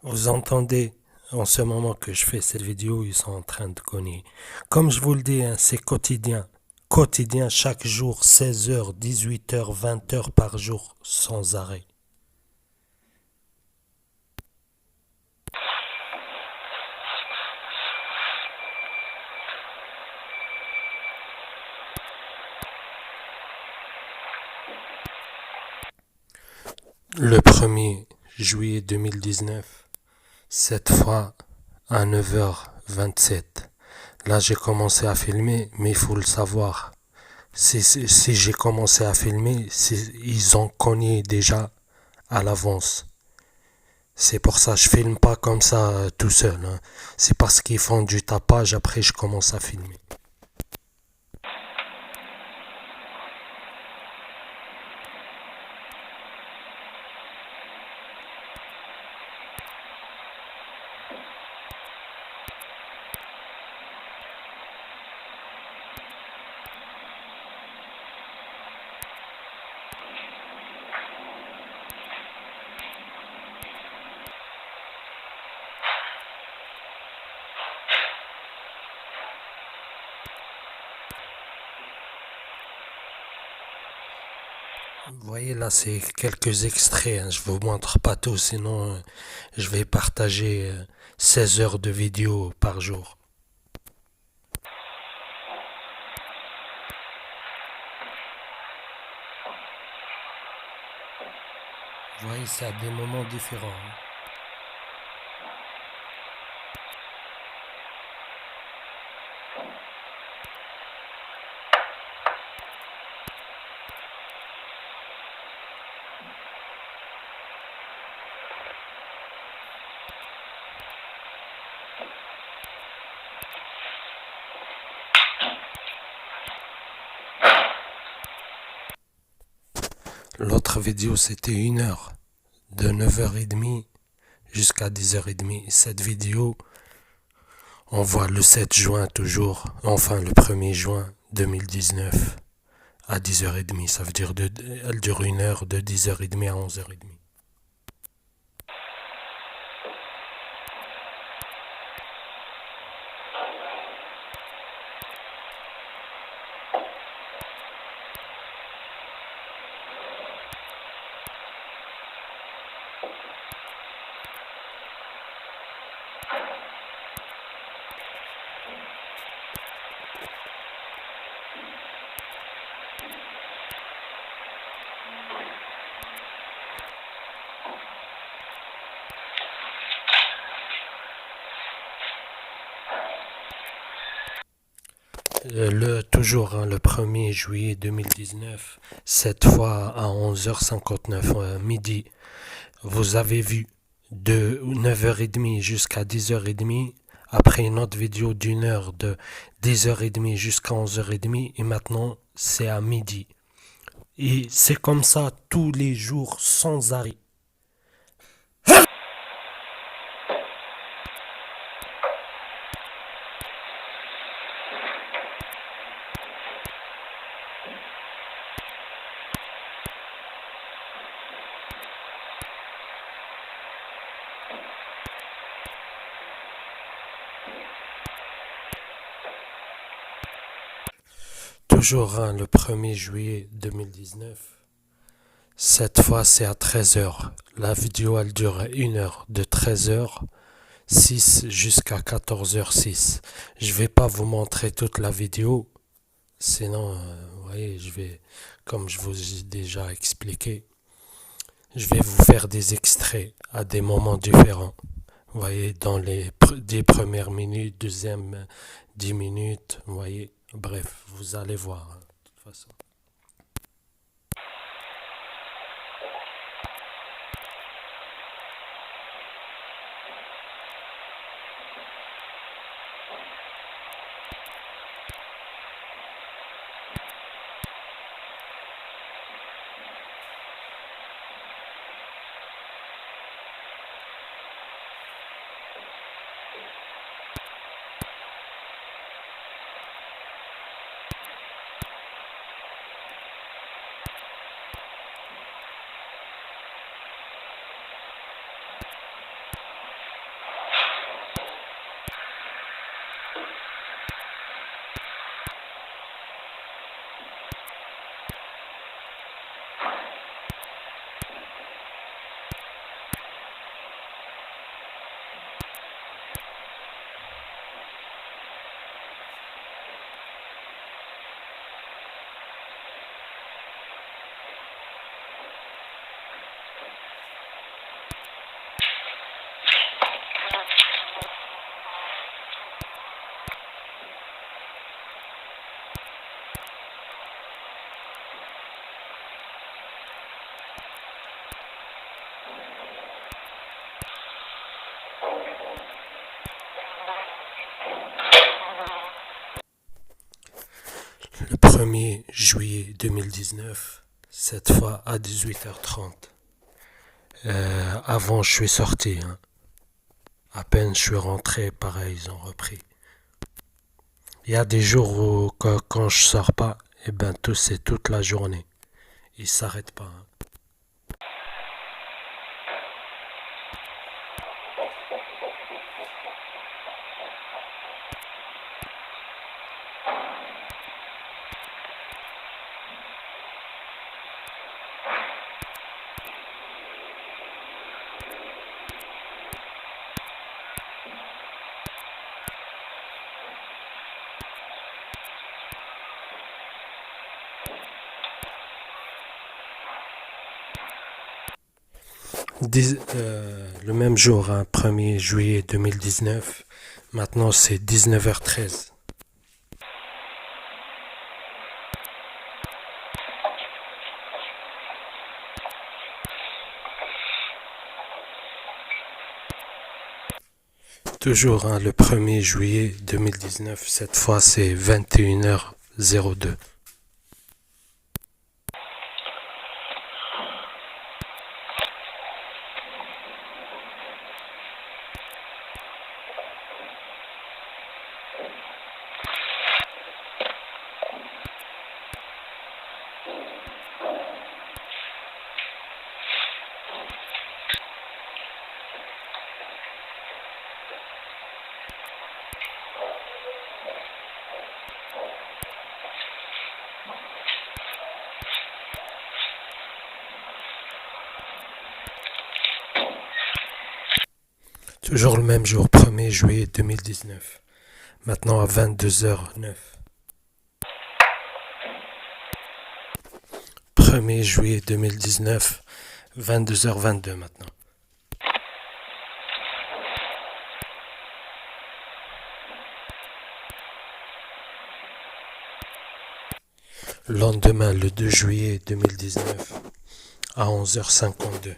Vous entendez en ce moment que je fais cette vidéo, ils sont en train de cogner. Comme je vous le dis, c'est quotidien. Quotidien, chaque jour, 16h, 18h, 20h par jour, sans arrêt. Le 1er juillet 2019, cette fois à 9h27. Là, j'ai commencé à filmer, mais il faut le savoir. Si j'ai commencé à filmer, ils ont cogné déjà à l'avance. C'est pour ça que je filme pas comme ça tout seul. C'est parce qu'ils font du tapage, après je commence à filmer. Vous voyez là, c'est quelques extraits. Je vous montre pas tout, sinon je vais partager 16 heures de vidéo par jour. Vous voyez, c'est à des moments différents. L'autre vidéo, c'était 1 heure, de 9h30 jusqu'à 10h30. Cette vidéo, on voit le 7 juin toujours, enfin le 1er juin 2019 à 10h30. Ça veut dire elle dure 1 heure de 10h30 à 11h30. Toujours le 1er juillet 2019, cette fois à 11h59 midi, vous avez vu de 9h30 jusqu'à 10h30. Après une autre vidéo d'une heure de 10h30 jusqu'à 11h30. Et maintenant, c'est à midi. Et c'est comme ça tous les jours sans arrêt. Toujours le 1er juillet 2019. Cette fois, c'est à 13h. La vidéo, elle dure 1 heure, de 13h06 jusqu'à 14h06. Je vais pas vous montrer toute la vidéo, sinon, vous voyez, comme je vous ai déjà expliqué, je vais vous faire des extraits à des moments différents. Vous voyez, dans les 10 premières minutes, deuxième 10 minutes, vous voyez. Bref, vous allez voir, de toute façon. Le 1er juillet 2019, cette fois à 18h30. Avant, je suis sorti. À peine je suis rentré, pareil, ils ont repris. Il y a des jours où, quand je sors pas, c'est toute la journée. Ils s'arrêtent pas. Le même jour, 1er juillet 2019, maintenant c'est 19h13. Toujours le 1er juillet 2019, cette fois c'est 21h02. Toujours le même jour, 1er juillet 2019. Maintenant à 22h09. 1er juillet 2019, 22h22 maintenant. Lendemain, le 2 juillet 2019, à 11h52.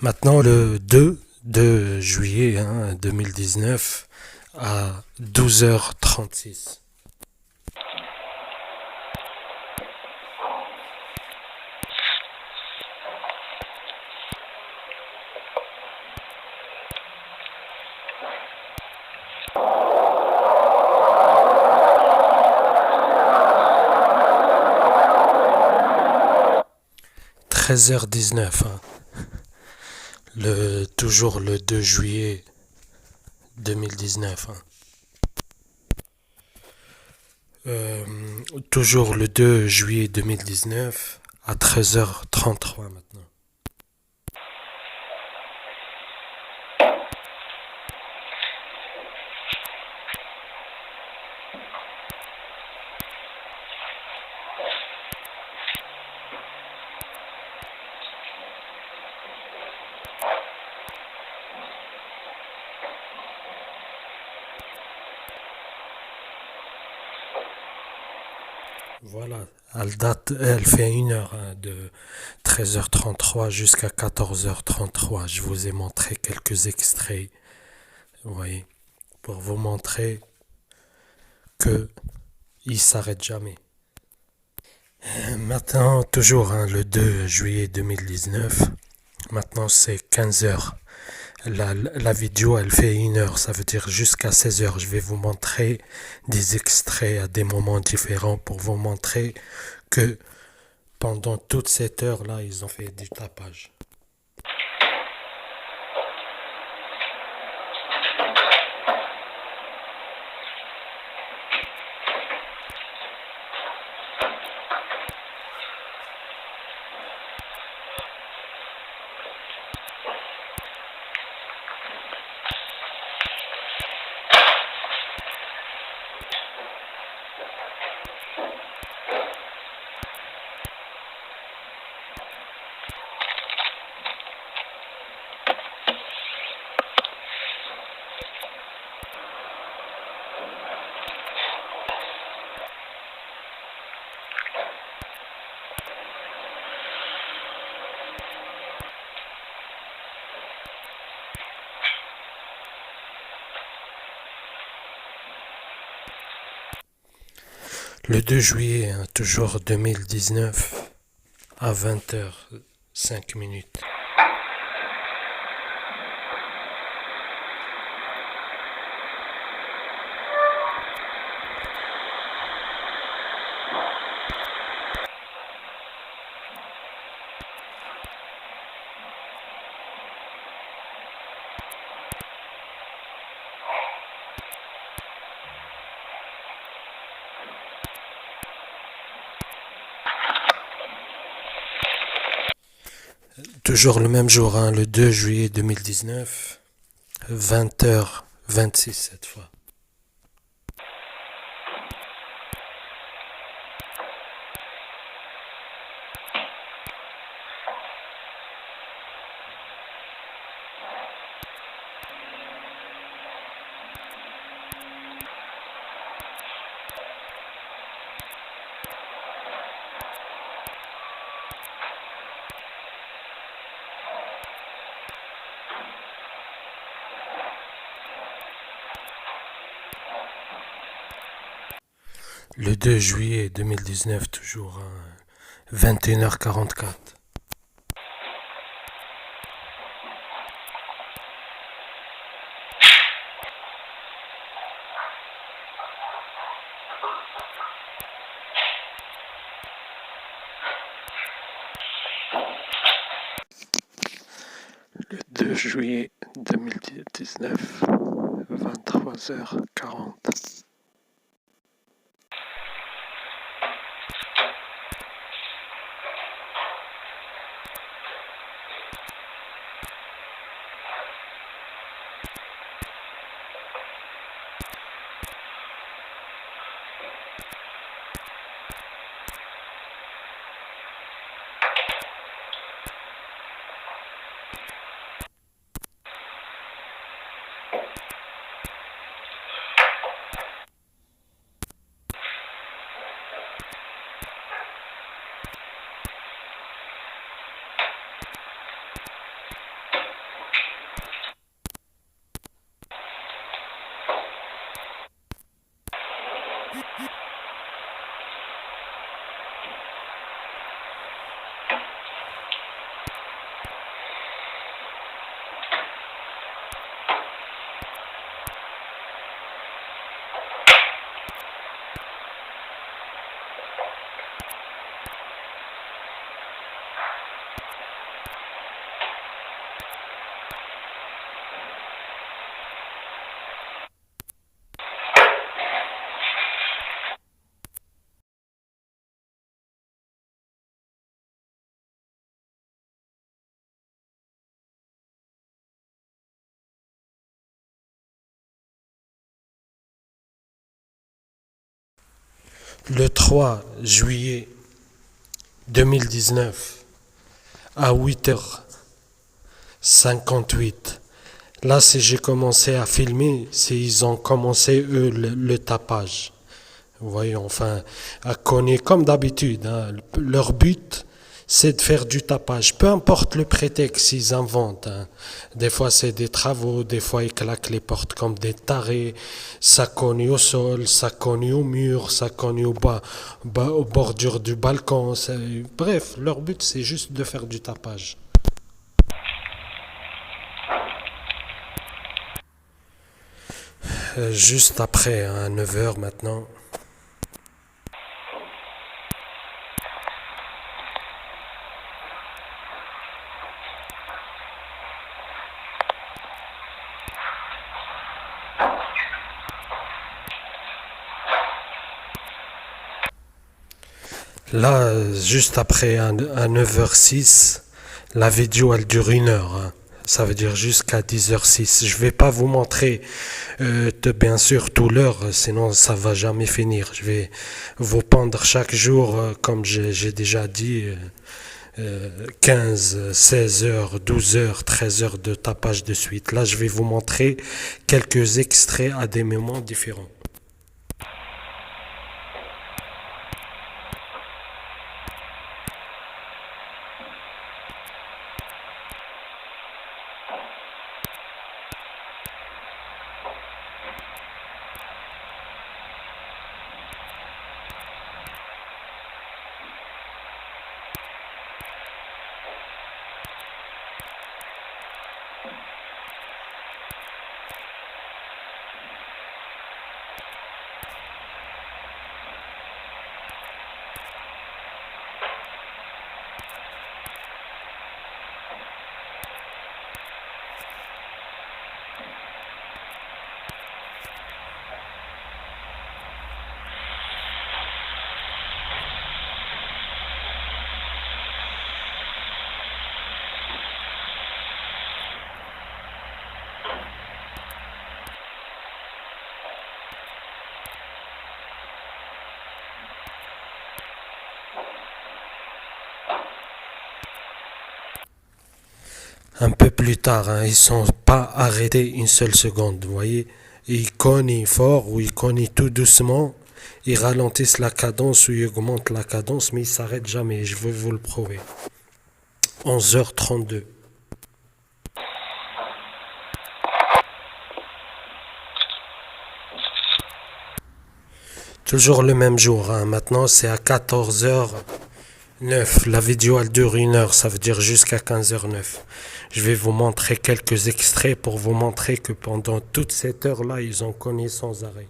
Maintenant, le 2 juillet 2019 à 12h36. H 19 toujours le 2 juillet 2019. Toujours le 2 juillet 2019 à 13h33 maintenant. Voilà, elle fait 1 heure de 13h33 jusqu'à 14h33. Je vous ai montré quelques extraits, vous voyez, pour vous montrer que il s'arrête jamais. Maintenant, toujours le 2 juillet 2019, maintenant c'est 15h. La vidéo, elle fait 1 heure, ça veut dire jusqu'à 16h. Je vais vous montrer des extraits à des moments différents pour vous montrer que pendant toute cette heure-là, ils ont fait du tapage. Le 2 juillet, toujours 2019, à 20h05. Toujours le même jour, le 2 juillet 2019, 20h26 cette fois. Le 2 juillet 2019, toujours 21h44. Le 2 juillet 2019, 23h40. Le 3 juillet 2019 à 8h58. Là, si j'ai commencé à filmer, c'est ils ont commencé, eux, le tapage. Vous voyez, enfin, à connaître comme d'habitude. Hein, leur but, c'est de faire du tapage. Peu importe le prétexte qu'ils inventent. Hein. Des fois, c'est des travaux. Des fois, ils claquent les portes comme des tarés. Ça cogne au sol, ça cogne au mur, ça cogne aux bordures du balcon. Bref, leur but, c'est juste de faire du tapage. Juste après, à 9h maintenant. Là, juste après, à 9h06, la vidéo, elle dure 1 heure. Hein. Ça veut dire jusqu'à 10h06. Je vais pas vous montrer, bien sûr, tout l'heure, sinon ça va jamais finir. Je vais vous pendre chaque jour, comme j'ai déjà dit, 15, 16 heures, 12 heures, 13 heures de tapage de suite. Là, je vais vous montrer quelques extraits à des moments différents. Un peu plus tard, hein, ils sont pas arrêtés une seule seconde, vous voyez. Ils cognent fort ou ils cognent tout doucement, ils ralentissent la cadence ou ils augmentent la cadence, mais ils s'arrêtent jamais, je vais vous le prouver. 11h32. Toujours le même jour, hein. Maintenant c'est à 14h09. La vidéo elle dure 1 heure, ça veut dire jusqu'à 15h09. Je vais vous montrer quelques extraits pour vous montrer que pendant toute cette heure-là, ils ont cogné sans arrêt.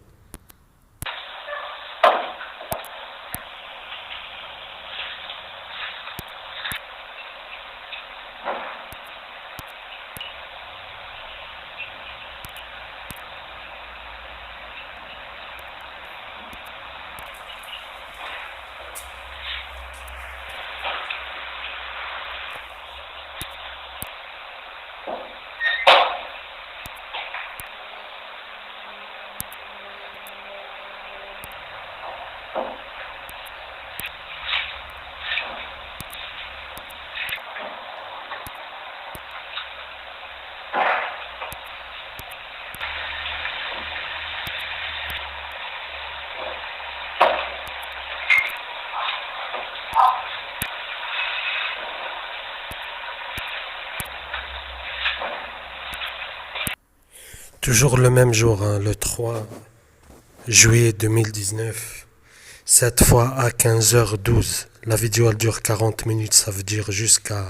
Toujours le même jour, hein, le 3 juillet 2019, cette fois à 15h12. La vidéo elle dure 40 minutes, ça veut dire jusqu'à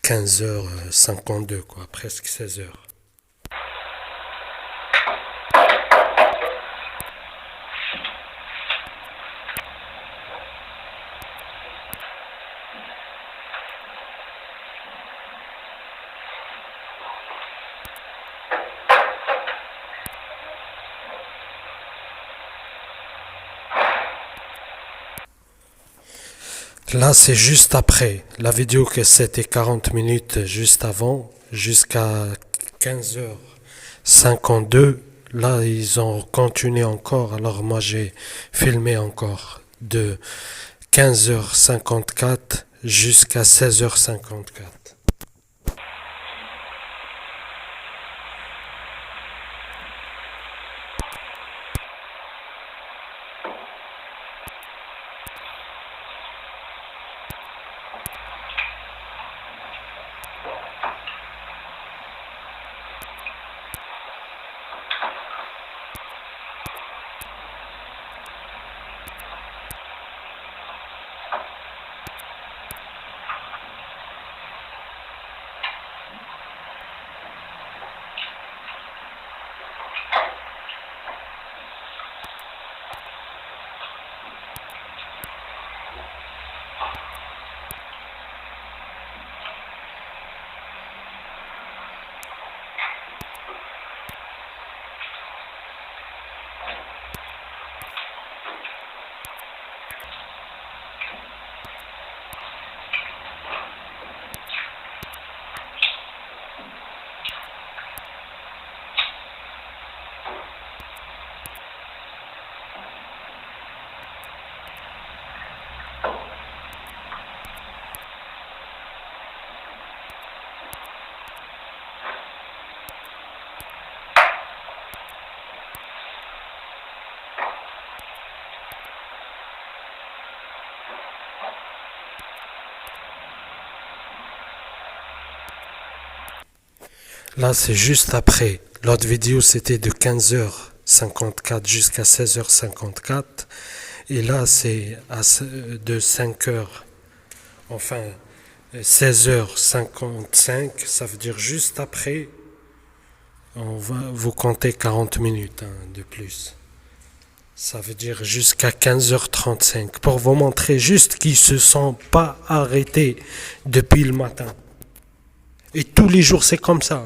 15h52, quoi, presque 16h. Là, c'est juste après. La vidéo que c'était 40 minutes juste avant, jusqu'à 15h52. Là, ils ont continué encore, alors moi j'ai filmé encore de 15h54 jusqu'à 16h54. Là, c'est juste après. L'autre vidéo, c'était de 15h54 jusqu'à 16h54. Et là, c'est de 5h, enfin 16h55. Ça veut dire juste après. On va vous compter 40 minutes de plus. Ça veut dire jusqu'à 15h35. Pour vous montrer juste qu'ils ne se sont pas arrêtés depuis le matin. Et tous les jours, c'est comme ça.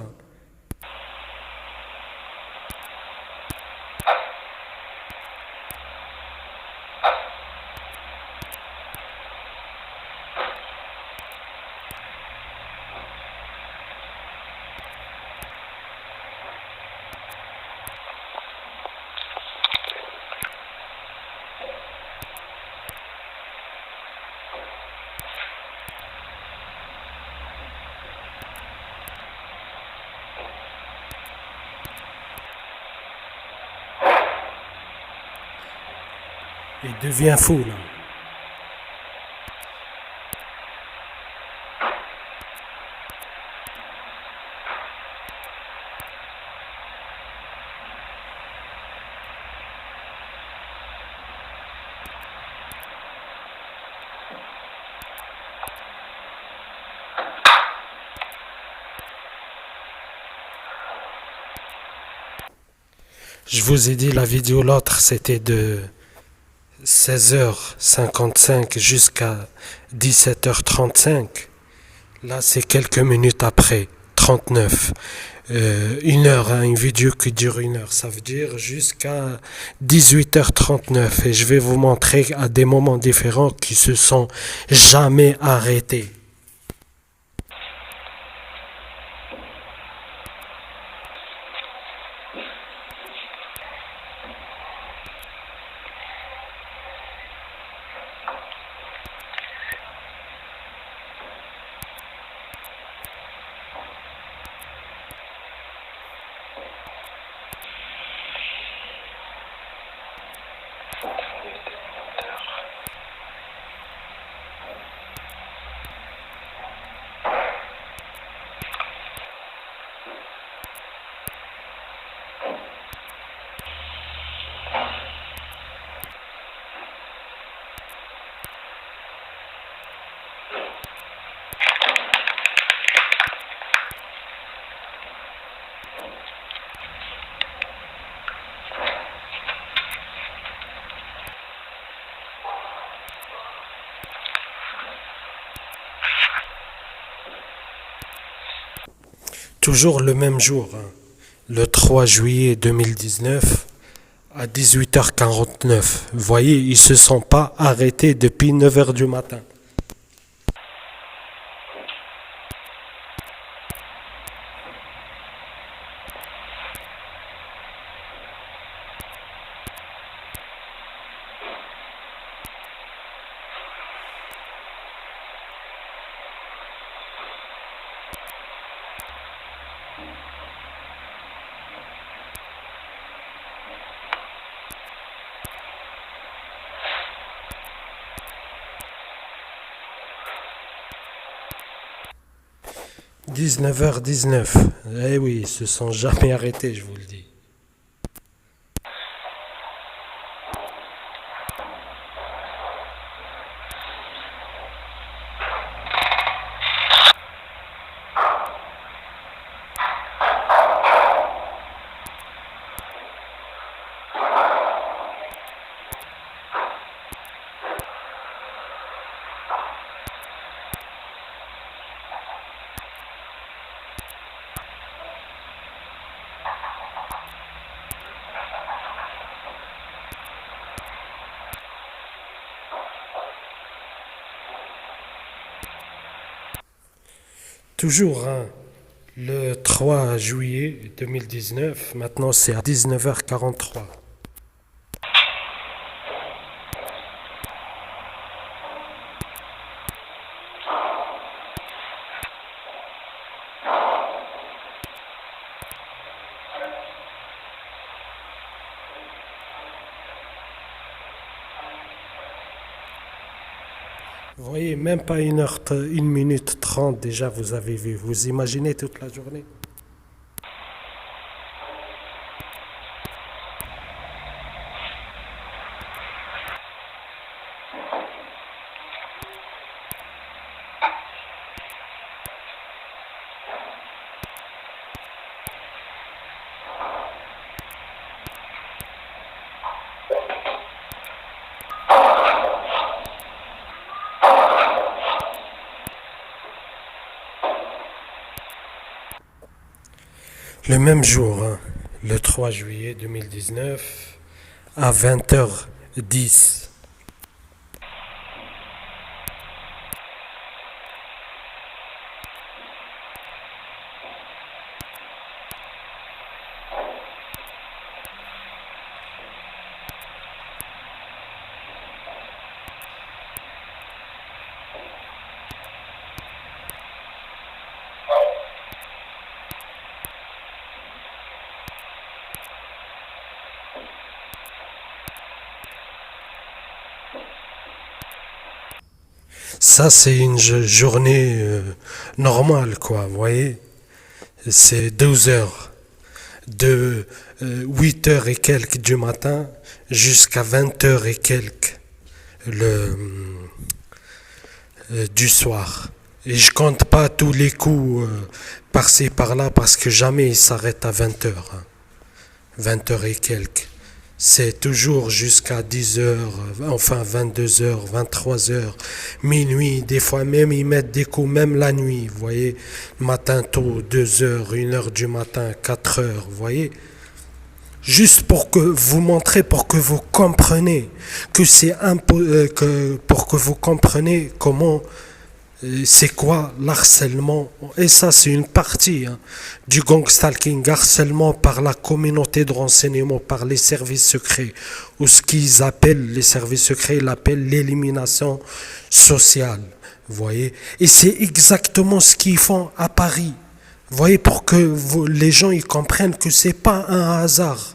Il devient fou là. Je vous ai dit la vidéo l'autre c'était de 16h55 jusqu'à 17h35. Là, c'est quelques minutes après, 39. Une heure, une vidéo qui dure une heure. Ça veut dire jusqu'à 18h39. Et je vais vous montrer à des moments différents qui se sont jamais arrêtés. Toujours le même jour, le 3 juillet 2019 à 18h49. Vous voyez, ils ne se sont pas arrêtés depuis 9h du matin. 19h19. Eh oui, ils se sont jamais arrêtés, je vous le dis. Toujours, hein, le 3 juillet 2019, maintenant c'est à 19h43. Vous voyez, même pas 1 minute 30 déjà vous avez vu. Vous imaginez toute la journée? Le même jour, hein, le 3 juillet 2019, à 20h10. Ça, c'est une journée normale, quoi, vous voyez. C'est 12 heures, de 8 heures et quelques du matin jusqu'à 20 heures et quelques le, du soir. Et je compte pas tous les coups par-ci par-là parce que jamais il s'arrête à 20 heures. Hein. 20 heures et quelques. C'est toujours jusqu'à 10 heures, enfin 22 heures, 23 heures, minuit. Des fois même ils mettent des coups, même la nuit, vous voyez. Matin tôt, 2 heures, 1 heure du matin, 4 heures, vous voyez. Juste pour que vous montrez, pour que vous compreniez que c'est pour que vous compreniez comment c'est quoi l'harcèlement. Et ça c'est une partie hein, du gangstalking, harcèlement par la communauté de renseignement, par les services secrets, ou ce qu'ils appellent les services secrets, ils l'appellent l'élimination sociale, vous voyez. Et c'est exactement ce qu'ils font à Paris. Vous voyez, pour que les gens ils comprennent que c'est pas un hasard.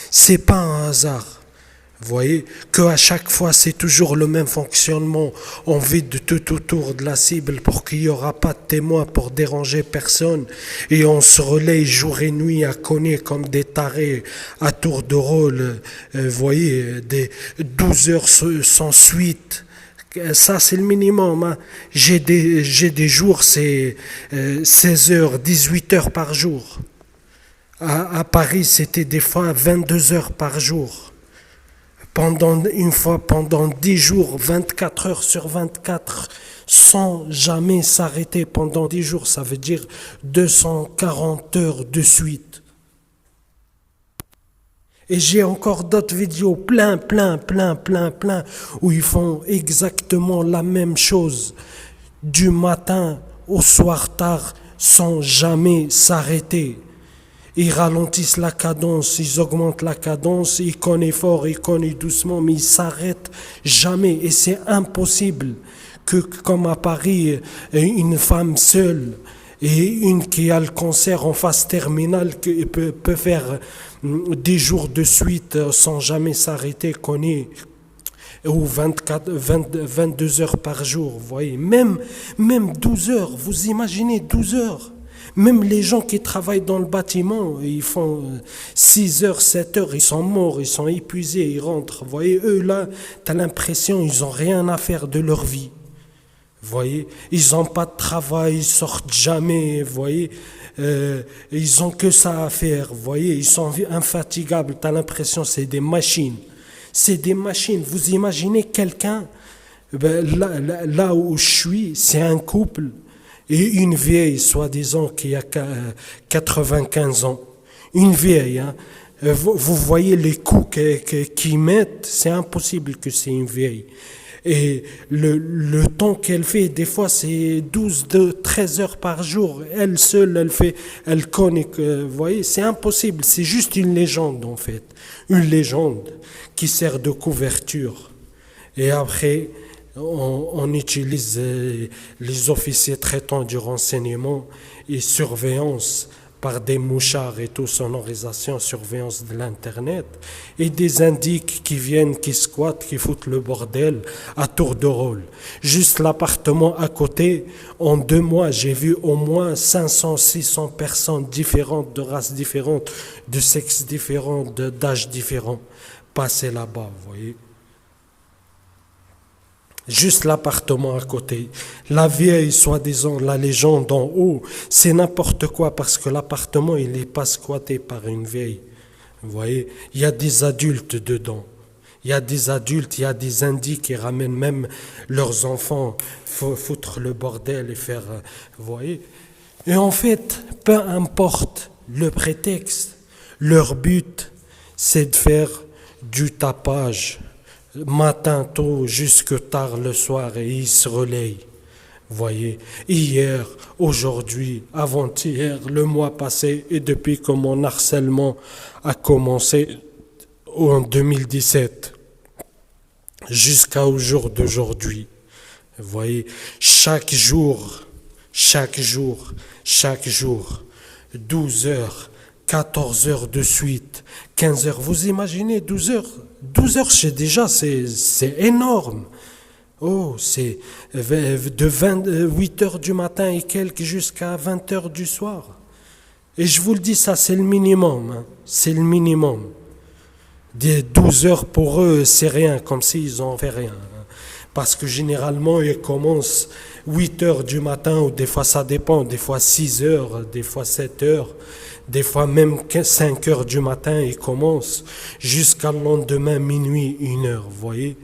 C'est pas un hasard. Vous voyez, qu'à chaque fois c'est toujours le même fonctionnement. On vide tout autour de la cible pour qu'il n'y aura pas de témoins pour déranger personne. Et on se relaye jour et nuit à cogner comme des tarés à tour de rôle. Vous voyez, des 12 heures sans suite. Ça, c'est le minimum. Hein. J'ai des jours, c'est 16 heures, 18 heures par jour. À Paris, c'était des fois 22 heures par jour. Pendant 10 jours, 24 heures sur 24, sans jamais s'arrêter pendant 10 jours. Ça veut dire 240 heures de suite. Et j'ai encore d'autres vidéos, plein, où ils font exactement la même chose, du matin au soir tard, sans jamais s'arrêter. Ils ralentissent la cadence, ils augmentent la cadence, ils cognent fort, ils cognent doucement, mais ils s'arrêtent jamais. Et c'est impossible que, comme à Paris, une femme seule et une qui a le cancer en phase terminale peut faire 10 jours de suite sans jamais s'arrêter, cogner, ou 22 heures par jour, vous voyez. Même 12 heures, vous imaginez 12 heures. Même les gens qui travaillent dans le bâtiment, ils font 6 heures, 7 heures, ils sont morts, ils sont épuisés, ils rentrent. Vous voyez, eux là, tu as l'impression ils n'ont rien à faire de leur vie. Vous voyez, ils n'ont pas de travail, ils sortent jamais, vous voyez, ils ont que ça à faire, vous voyez, ils sont infatigables, tu as l'impression c'est des machines. C'est des machines. Vous imaginez quelqu'un, là où je suis, c'est un couple et une vieille, soi-disant, qui a 95 ans. Une vieille, hein. Vous voyez les coups qu'ils mettent, c'est impossible que c'est une vieille. Et le temps qu'elle fait, des fois c'est 13 heures par jour. Elle seule, elle connaît, vous voyez, c'est impossible. C'est juste une légende en fait. Une légende qui sert de couverture. Et après, on utilise les officiers traitants du renseignement et surveillance par des mouchards et tout, sonorisation, surveillance de l'Internet, et des indiques qui viennent, qui squattent, qui foutent le bordel à tour de rôle. Juste l'appartement à côté, en 2 mois, j'ai vu au moins 500, 600 personnes différentes, de races différentes, de sexes différents, d'âges différents, passer là-bas, vous voyez. Juste l'appartement à côté. La vieille, soi-disant, la légende en haut, c'est n'importe quoi parce que l'appartement, il n'est pas squatté par une vieille. Vous voyez, il y a des adultes dedans. Il y a des adultes, il y a des indiques qui ramènent même leurs enfants foutre le bordel et faire... Vous voyez. Et en fait, peu importe le prétexte, leur but, c'est de faire du tapage. Matin tôt jusque tard le soir et ils se relayent. Voyez, hier, aujourd'hui, avant-hier, le mois passé et depuis que mon harcèlement a commencé en 2017 jusqu'au jour d'aujourd'hui. Voyez, chaque jour, 12 heures, 14 heures de suite, 15 heures. Vous imaginez 12 heures? 12 heures, c'est énorme. Oh, c'est de 8 heures du matin et quelques jusqu'à 20 heures du soir. Et je vous le dis, ça c'est le minimum. Hein. C'est le minimum. Des 12 heures pour eux, c'est rien, comme s'ils n'en fait rien. Hein. Parce que généralement, ils commencent 8 heures du matin, ou des fois ça dépend, des fois 6 heures, des fois 7 heures. Des fois même 5 heures du matin, ils commencent jusqu'à le lendemain, minuit, 1 heure, vous voyez.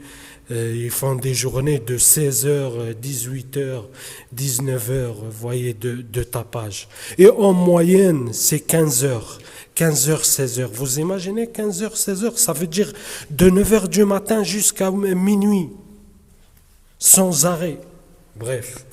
Ils font des journées de 16 heures, 18 heures, 19 heures, vous voyez, de tapage. Et en moyenne, c'est 15 heures. 15 heures, 16 heures. Vous imaginez 15 heures, 16 heures, ça veut dire de 9 heures du matin jusqu'à minuit, sans arrêt. Bref.